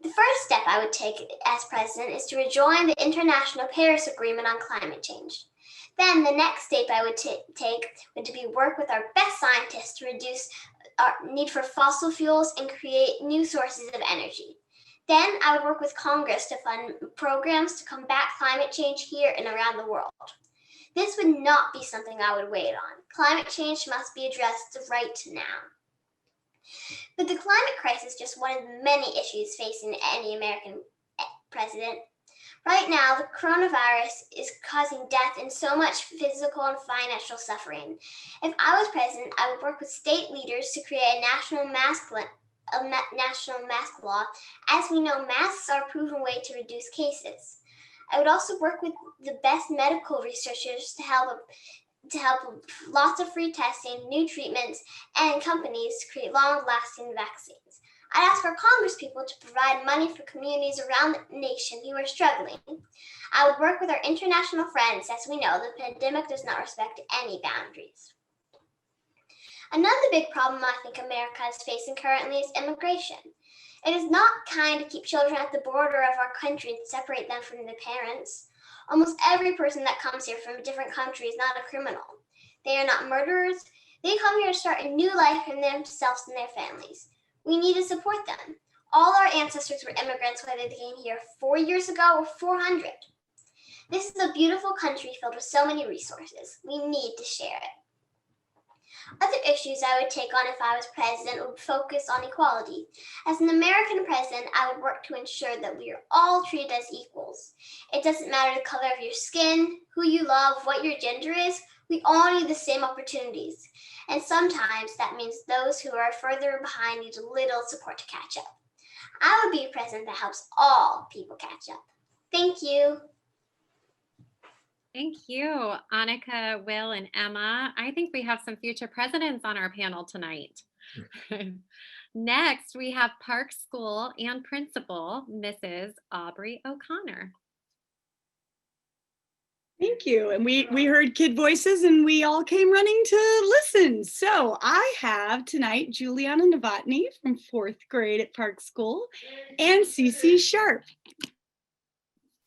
The first step I would take as president is to rejoin the International Paris Agreement on climate change. Then the next step I would take would be work with our best scientists to reduce our need for fossil fuels and create new sources of energy. Then I would work with Congress to fund programs to combat climate change here and around the world. This would not be something I would wait on. Climate change must be addressed right now. But the climate crisis is just one of the many issues facing any American president. Right now, the coronavirus is causing death and so much physical and financial suffering. If I was president, I would work with state leaders to create a national mask law, as we know masks are a proven way to reduce cases. I would also work with the best medical researchers to help lots of free testing, new treatments, and companies to create long-lasting vaccines. I'd ask our congresspeople to provide money for communities around the nation who are struggling. I would work with our international friends, as we know the pandemic does not respect any boundaries. Another big problem I think America is facing currently is immigration. It is not kind to keep children at the border of our country and separate them from their parents. Almost every person that comes here from a different country is not a criminal. They are not murderers. They come here to start a new life for themselves and their families. We need to support them. All our ancestors were immigrants, whether they came here 4 years ago or 400. This is a beautiful country filled with so many resources. We need to share it. Other issues I would take on if I was president would focus on equality. As an American president, I would work to ensure that we are all treated as equals. It doesn't matter the color of your skin, who you love, what your gender is, we all need the same opportunities. And sometimes that means those who are further behind need a little support to catch up. I would be a president that helps all people catch up. Thank you. Thank you, Annika, Will, and Emma. I think we have some future presidents on our panel tonight. Next, we have Park School and Principal, Mrs. Aubrey O'Connor. Thank you. And we heard kid voices and we all came running to listen. So I have tonight Juliana Novotny from 4th grade at Park School and Cece Sharp.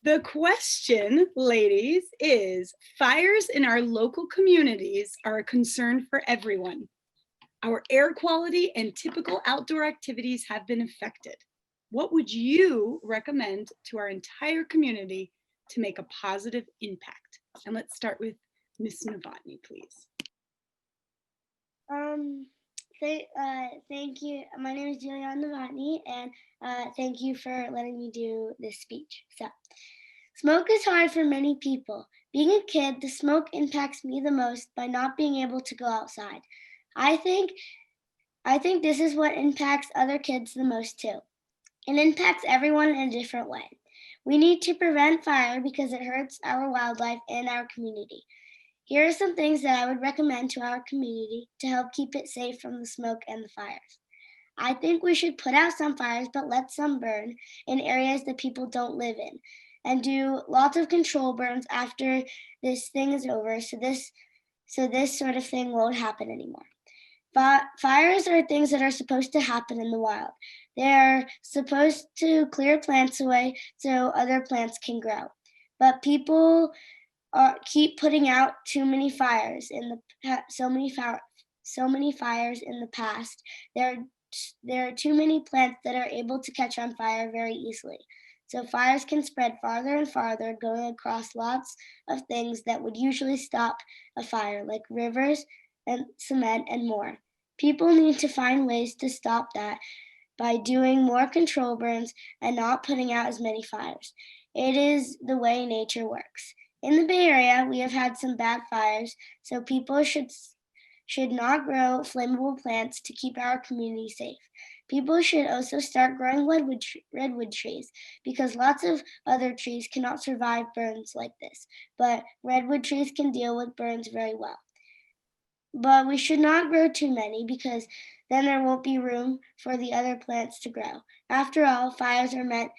The question, ladies, is fires in our local communities are a concern for everyone. Our air quality and typical outdoor activities have been affected. What would you recommend to our entire community to make a positive impact? And let's start with Ms. Novotny, please. Thank you. My name is Juliana Novotny, and thank you for letting me do this speech. So, smoke is hard for many people. Being a kid, the smoke impacts me the most by not being able to go outside. I think this is what impacts other kids the most too. It impacts everyone in a different way. We need to prevent fire because it hurts our wildlife and our community. Here are some things that I would recommend to our community to help keep it safe from the smoke and the fires. I think we should put out some fires, but let some burn in areas that people don't live in, and do lots of control burns after this thing is over, so this sort of thing won't happen anymore. Fires are things that are supposed to happen in the wild. They're supposed to clear plants away so other plants can grow. But people keep putting out too many fires so many fires in the past. There are too many plants that are able to catch on fire very easily. So fires can spread farther and farther, going across lots of things that would usually stop a fire, like rivers and cement and more. People need to find ways to stop that by doing more control burns and not putting out as many fires. It is the way nature works. In the Bay Area, we have had some bad fires, so people should not grow flammable plants to keep our community safe. People should also start growing redwood trees, because lots of other trees cannot survive burns like this, but redwood trees can deal with burns very well. But we should not grow too many, because then there won't be room for the other plants to grow. After all, fires are meant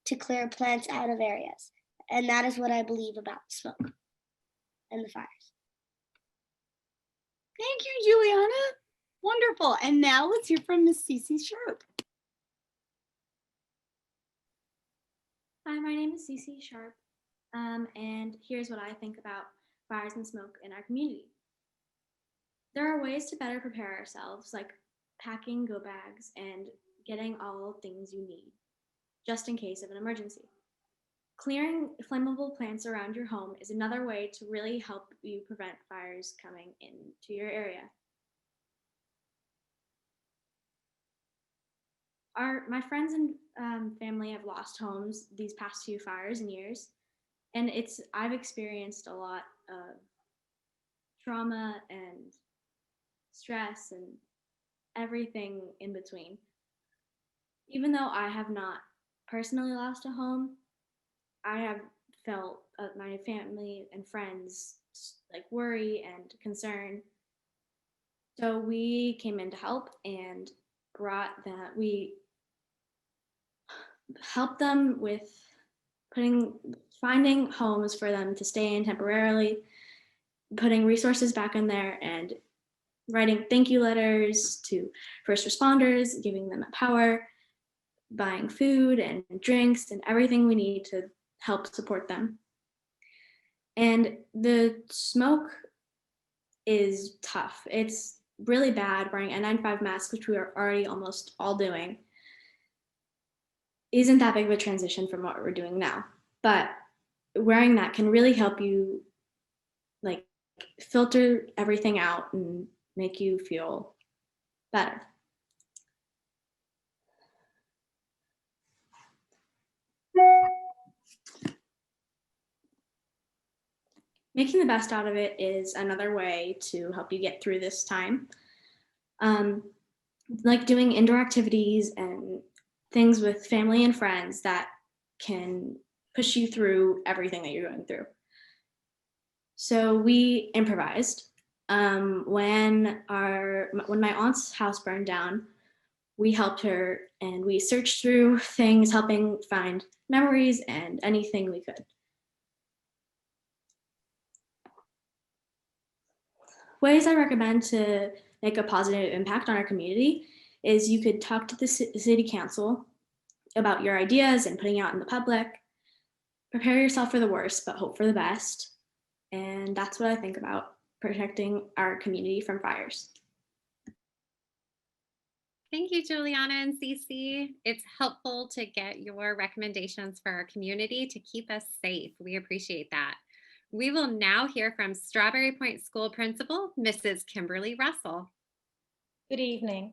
to clear plants out of areas. And that is what I believe about smoke and the fires. Thank you, Juliana. Wonderful. And now let's hear from Miss Cece Sharp. Hi, my name is Cece Sharp, and here's what I think about fires and smoke in our community. There are ways to better prepare ourselves, like packing go bags and getting all things you need, just in case of an emergency. Clearing flammable plants around your home is another way to really help you prevent fires coming into your area. My friends and family have lost homes these past few fires and years, and I've experienced a lot of trauma and stress and everything in between. Even though I have not personally lost a home, I have felt my family and friends like worry and concern. So we came in to help and we helped them with finding homes for them to stay in temporarily, putting resources back in there, and writing thank you letters to first responders, giving them a power, buying food and drinks and everything we need to help support them. And the smoke is tough. It's really bad. Wearing N95 masks, which we are already almost all doing, isn't that big of a transition from what we're doing now. But wearing that can really help you like filter everything out and make you feel better. Making the best out of it is another way to help you get through this time. Like doing indoor activities and things with family and friends that can push you through everything that you're going through. So we improvised. When my aunt's house burned down, we helped her and we searched through things, helping find memories and anything we could. Ways I recommend to make a positive impact on our community is you could talk to the city council about your ideas and putting out in the public. Prepare yourself for the worst, but hope for the best. And that's what I think about protecting our community from fires. Thank you, Juliana and Cece. It's helpful to get your recommendations for our community to keep us safe. We appreciate that. We will now hear from Strawberry Point School Principal, Mrs. Kimberly Russell. Good evening.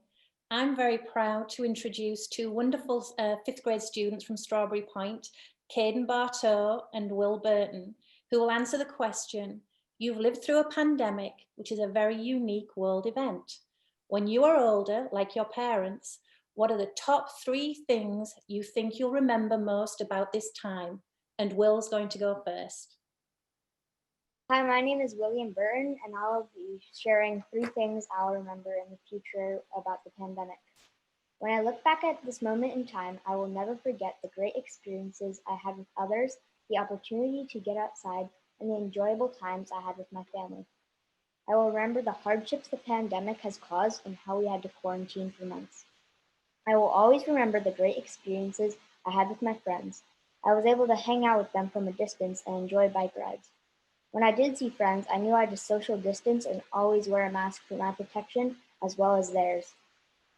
I'm very proud to introduce two wonderful fifth grade students from Strawberry Point, Caden Bartow and Will Burton, who will answer the question, you've lived through a pandemic, which is a very unique world event. When you are older, like your parents, what are the top 3 things you think you'll remember most about this time? And Will's going to go first. Hi, my name is William Burton, and I'll be sharing 3 things I'll remember in the future about the pandemic. When I look back at this moment in time, I will never forget the great experiences I had with others, the opportunity to get outside, and the enjoyable times I had with my family. I will remember the hardships the pandemic has caused and how we had to quarantine for months. I will always remember the great experiences I had with my friends. I was able to hang out with them from a distance and enjoy bike rides. When I did see friends, I knew I had to social distance and always wear a mask for my protection as well as theirs.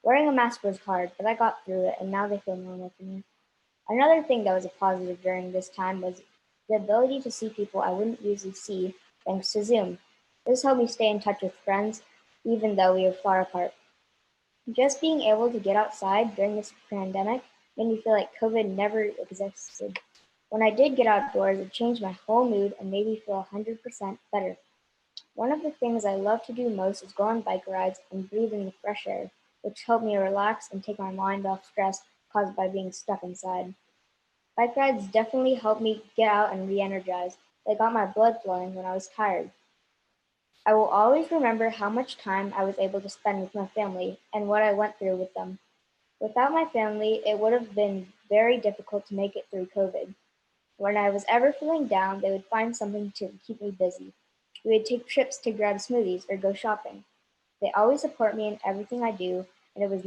Wearing a mask was hard, but I got through it and now they feel normal to me. Another thing that was a positive during this time was the ability to see people I wouldn't usually see thanks to Zoom. This helped me stay in touch with friends even though we were far apart. Just being able to get outside during this pandemic made me feel like COVID never existed. When I did get outdoors, it changed my whole mood and made me feel 100% better. One of the things I love to do most is go on bike rides and breathe in the fresh air, which help me relax and take my mind off stress caused by being stuck inside. Bike rides definitely helped me get out and re-energize. They got my blood flowing when I was tired. I will always remember how much time I was able to spend with my family and what I went through with them. Without my family, it would have been very difficult to make it through COVID. When I was ever feeling down, they would find something to keep me busy. We would take trips to grab smoothies or go shopping. They always support me in everything I do, and it was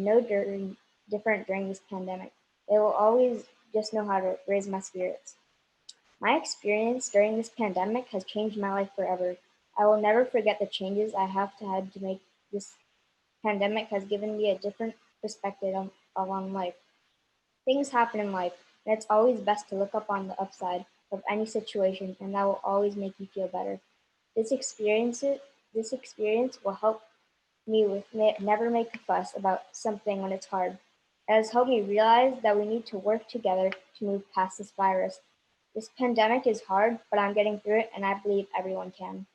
different during this pandemic. They will always just know how to raise my spirits. My experience during this pandemic has changed my life forever. I will never forget the changes I have to had to make. This pandemic has given me a different perspective on life. Things happen in life, and it's always best to look up on the upside of any situation, and that will always make you feel better. This experience, this experience will help me with never make a fuss about something when it's hard. It has helped me realize that we need to work together to move past this virus. This pandemic is hard, but I'm getting through it, and I believe everyone can.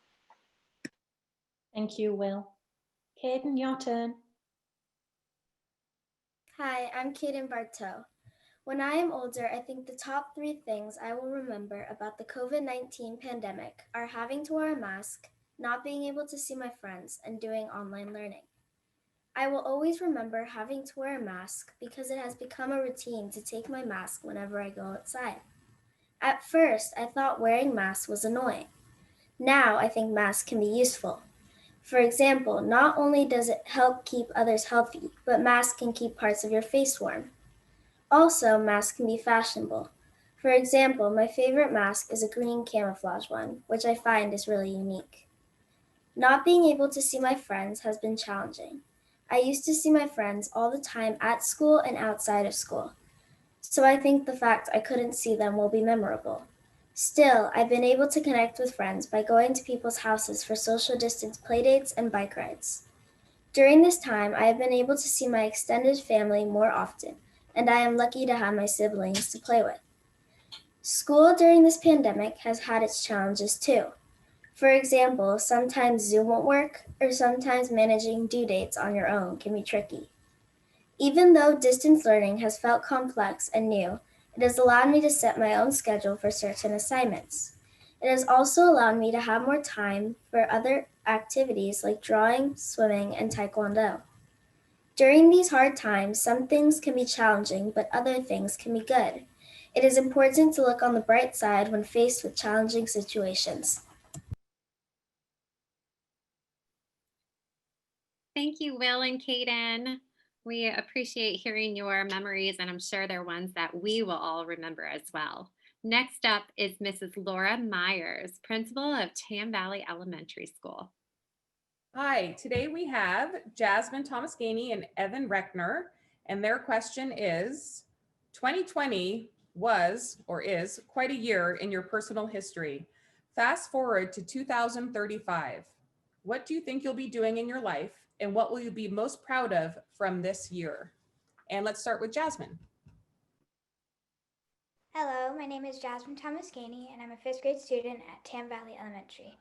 Thank you, Will. Caden, your turn. Hi, I'm Kaden Bartow. When I am older, I think the top 3 things I will remember about the COVID-19 pandemic are having to wear a mask, not being able to see my friends, and doing online learning. I will always remember having to wear a mask because it has become a routine to take my mask whenever I go outside. At first, I thought wearing masks was annoying. Now, I think masks can be useful. For example, not only does it help keep others healthy, but masks can keep parts of your face warm. Also, masks can be fashionable. For example, my favorite mask is a green camouflage one, which I find is really unique. Not being able to see my friends has been challenging. I used to see my friends all the time at school and outside of school, so I think the fact I couldn't see them will be memorable. Still, I've been able to connect with friends by going to people's houses for social distance playdates and bike rides. During this time, I have been able to see my extended family more often, and I am lucky to have my siblings to play with. School during this pandemic has had its challenges too. For example, sometimes Zoom won't work, or sometimes managing due dates on your own can be tricky. Even though distance learning has felt complex and new, it has allowed me to set my own schedule for certain assignments. It has also allowed me to have more time for other activities like drawing, swimming, and taekwondo. During these hard times, some things can be challenging, but other things can be good. It is important to look on the bright side when faced with challenging situations. Thank you, Will and Kaden. We appreciate hearing your memories, and I'm sure they're ones that we will all remember as well. Next up is Mrs. Laura Myers, principal of Tam Valley Elementary School. Hi, today we have Jasmine Thomas-Ganey and Evan Reckner, and their question is, 2020 was or is quite a year in your personal history. Fast forward to 2035. What do you think you'll be doing in your life, and what will you be most proud of from this year? And let's start with Jasmine. Hello, my name is Jasmine Thomas-Ganey, and I'm a 5th grade student at Tam Valley Elementary.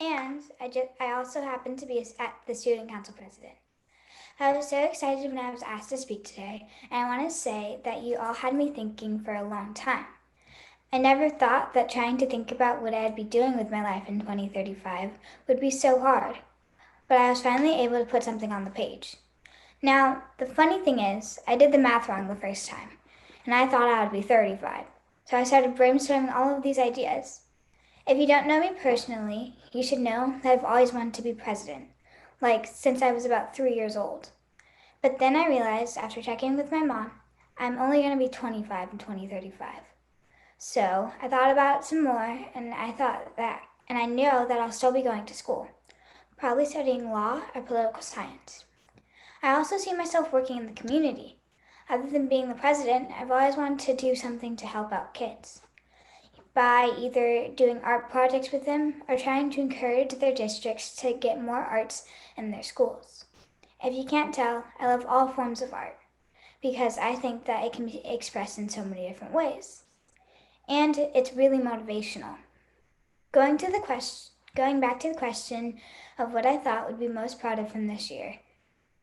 And I also happen to be the student council president. I was so excited when I was asked to speak today, and I want to say that you all had me thinking for a long time. I never thought that trying to think about what I'd be doing with my life in 2035 would be so hard, but I was finally able to put something on the page. Now, the funny thing is, I did the math wrong the first time, and I thought I would be 35. So I started brainstorming all of these ideas. If you don't know me personally, you should know that I've always wanted to be president, like since I was about 3 years old. But then I realized, after checking with my mom, I'm only going to be 25 in 2035. So I thought about it some more, and I know that I'll still be going to school, probably studying law or political science. I also see myself working in the community. Other than being the president, I've always wanted to do something to help out kids, by either doing art projects with them or trying to encourage their districts to get more arts in their schools. If you can't tell, I love all forms of art because I think that it can be expressed in so many different ways. And it's really motivational. Going back to the question of what I thought would be most proud of from this year.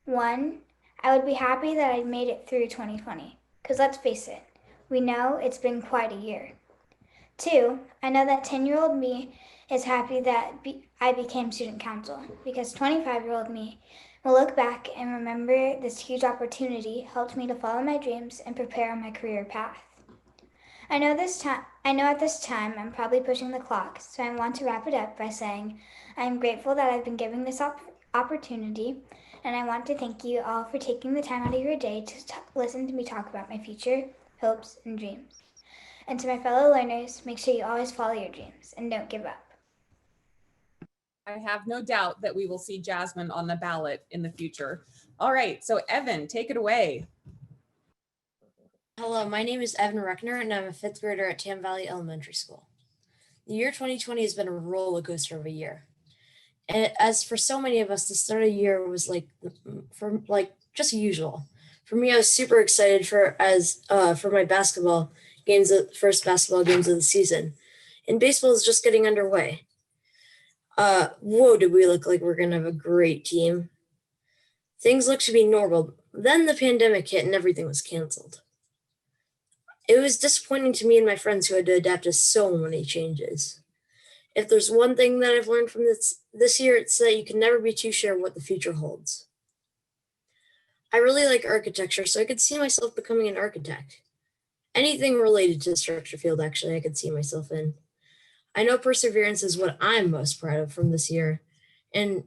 1, I would be happy that I made it through 2020, because let's face it, we know it's been quite a year. 2, I know that 10-year-old me is happy that I became student council, because 25-year-old me will look back and remember this huge opportunity helped me to follow my dreams and prepare on my career path. I know at this time I'm probably pushing the clock, so I want to wrap it up by saying I am grateful that I've been given this opportunity, and I want to thank you all for taking the time out of your day to listen to me talk about my future, hopes, and dreams. And to my fellow learners, make sure you always follow your dreams and don't give up. I have no doubt that we will see Jasmine on the ballot in the future. All right, so Evan, take it away. Hello, my name is Evan Reckner, and I'm a 5th grader at Tam Valley Elementary School. The year 2020 has been a roller coaster of a year. And as for so many of us, the start of the year was just usual. For me, I was super excited for my basketball games, the first basketball games of the season. And baseball is just getting underway. Whoa, did we look like we're gonna have a great team? Things looked to be normal. Then the pandemic hit and everything was canceled. It was disappointing to me and my friends who had to adapt to so many changes. If there's one thing that I've learned from this year, it's that you can never be too sure what the future holds. I really like architecture, so I could see myself becoming an architect. Anything related to the structure field, actually, I could see myself in. I know perseverance is what I'm most proud of from this year. And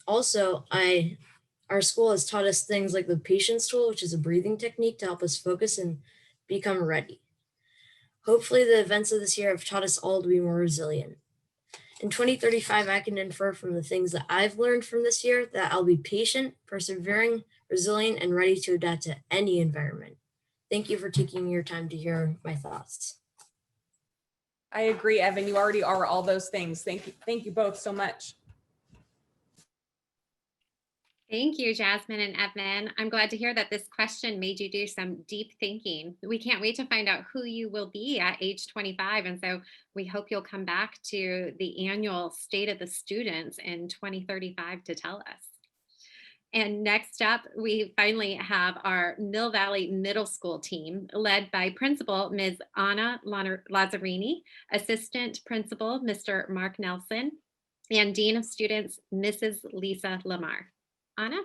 also our school has taught us things like the patience tool, which is a breathing technique to help us focus and become ready. Hopefully the events of this year have taught us all to be more resilient. In 2035, I can infer from the things that I've learned from this year that I'll be patient, persevering, resilient, and ready to adapt to any environment. Thank you for taking your time to hear my thoughts. I agree, Evan. You already are all those things. Thank you both so much. Thank you, Jasmine and Evan. I'm glad to hear that this question made you do some deep thinking. We can't wait to find out who you will be at age 25. And so we hope you'll come back to the annual State of the Students in 2035 to tell us. And next up, we finally have our Mill Valley Middle School team led by Principal Ms. Anna Lazzarini, Assistant Principal Mr. Mark Nelson, and Dean of Students Mrs. Lisa Lamar. Anna?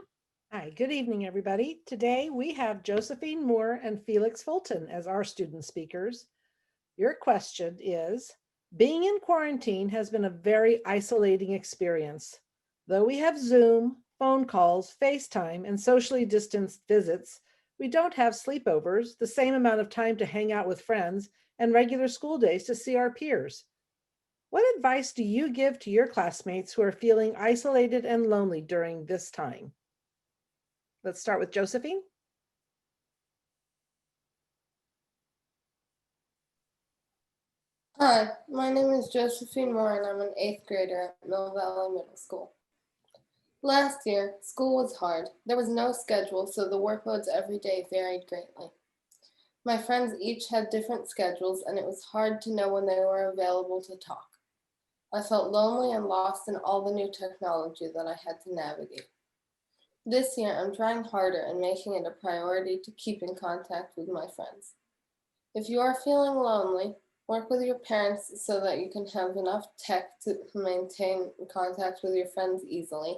Hi, good evening, everybody. Today we have Josephine Moore and Felix Fulton as our student speakers. Your question is, being in quarantine has been a very isolating experience. Though we have Zoom, phone calls, FaceTime, and socially distanced visits, we don't have sleepovers, the same amount of time to hang out with friends, and regular school days to see our peers. What advice do you give to your classmates who are feeling isolated and lonely during this time? Let's start with Josephine. Hi, my name is Josephine Moore and I'm an 8th grader at Mill Valley Middle School. Last year, school was hard. There was no schedule, so the workloads every day varied greatly. My friends each had different schedules and it was hard to know when they were available to talk. I felt lonely and lost in all the new technology that I had to navigate. This year, I'm trying harder and making it a priority to keep in contact with my friends. If you are feeling lonely, work with your parents so that you can have enough tech to maintain contact with your friends easily,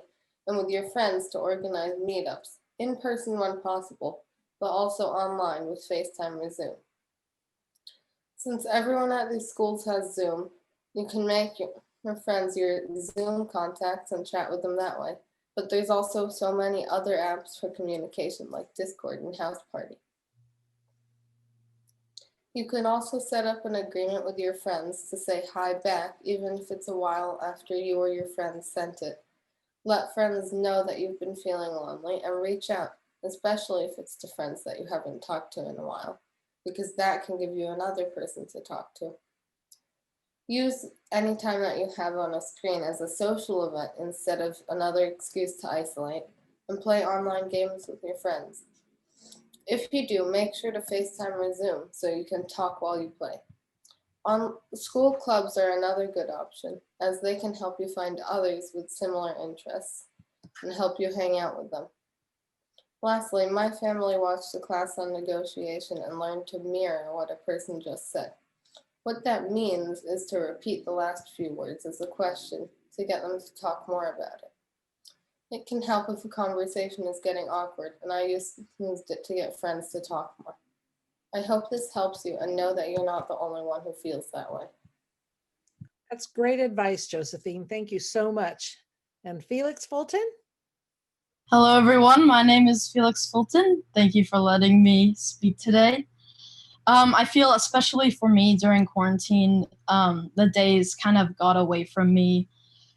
and with your friends to organize meetups, in person when possible, but also online with FaceTime or Zoom. Since everyone at these schools has Zoom, you can make your friends your Zoom contacts and chat with them that way. But there's also so many other apps for communication like Discord and House Party. You can also set up an agreement with your friends to say hi back, even if it's a while after you or your friends sent it. Let friends know that you've been feeling lonely and reach out, especially if it's to friends that you haven't talked to in a while, because that can give you another person to talk to. Use any time that you have on a screen as a social event instead of another excuse to isolate, and play online games with your friends. If you do, make sure to FaceTime or Zoom so you can talk while you play. School clubs are another good option, as they can help you find others with similar interests and help you hang out with them. Lastly, my family watched a class on negotiation and learned to mirror what a person just said. What that means is to repeat the last few words as a question to get them to talk more about it. It can help if a conversation is getting awkward, and I used it to get friends to talk more. I hope this helps you and know that you're not the only one who feels that way. That's great advice, Josephine. Thank you so much. And Felix Fulton? Hello, everyone. My name is Felix Fulton. Thank you for letting me speak today. I feel, especially for me during quarantine, the days kind of got away from me,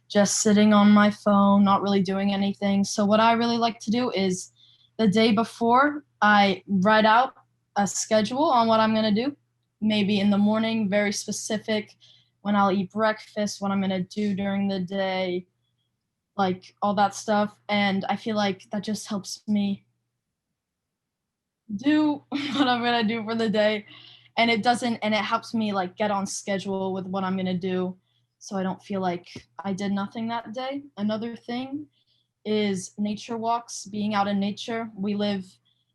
just sitting on my phone, not really doing anything. So what I really like to do is the day before, I write out a schedule on what I'm going to do. Maybe in the morning, very specific, when I'll eat breakfast, what I'm going to do during the day, like all that stuff. And I feel like that just helps me do what I'm going to do for the day. And it helps me like get on schedule with what I'm going to do, so I don't feel like I did nothing that day. Another thing is nature walks, being out in nature. We live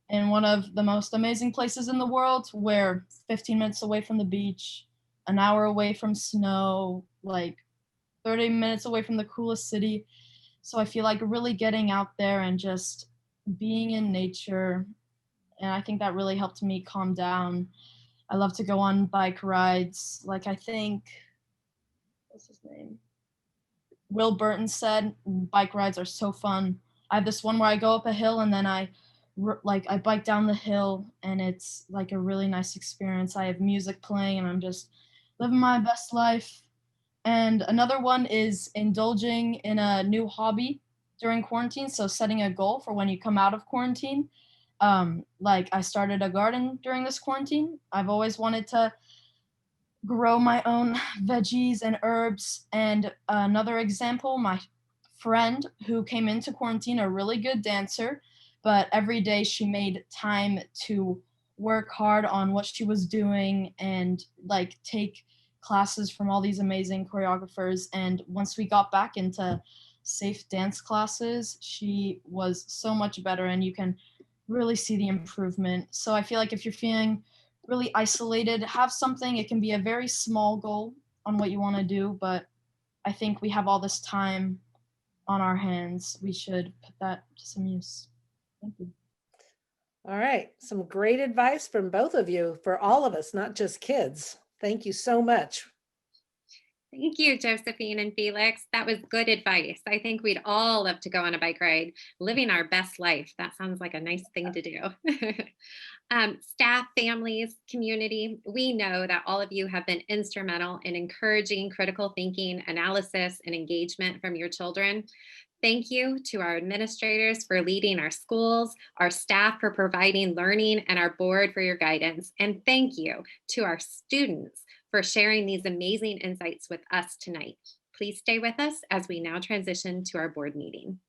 in one of the most amazing places in the world. We're 15 minutes away from the beach, an hour away from snow, like 30 minutes away from the coolest city. So I feel like really getting out there and just being in nature. And I think that really helped me calm down. I love to go on bike rides. Like I think, what's his name? Will Burton said, bike rides are so fun. I have this one where I go up a hill and then I bike down the hill, and it's like a really nice experience. I have music playing and I'm just living my best life. And another one is indulging in a new hobby during quarantine. So setting a goal for when you come out of quarantine. Like I started a garden during this quarantine. I've always wanted to grow my own veggies and herbs. And another example, my friend who came into quarantine, a really good dancer, but every day she made time to work hard on what she was doing and like take classes from all these amazing choreographers. And once we got back into safe dance classes, she was so much better, and you can really see the improvement. So I feel like if you're feeling really isolated, have something. It can be a very small goal on what you want to do, but I think we have all this time on our hands. We should put that to some use. Thank you. All right, some great advice from both of you for all of us, not just kids. Thank you so much. Thank you, Josephine and Felix. That was good advice. I think we'd all love to go on a bike ride, living our best life. That sounds like a nice thing to do. Staff, families, community, we know that all of you have been instrumental in encouraging critical thinking, analysis, and engagement from your children. Thank you to our administrators for leading our schools, our staff for providing learning, and our board for your guidance. And thank you to our students for sharing these amazing insights with us tonight. Please stay with us as we now transition to our board meeting.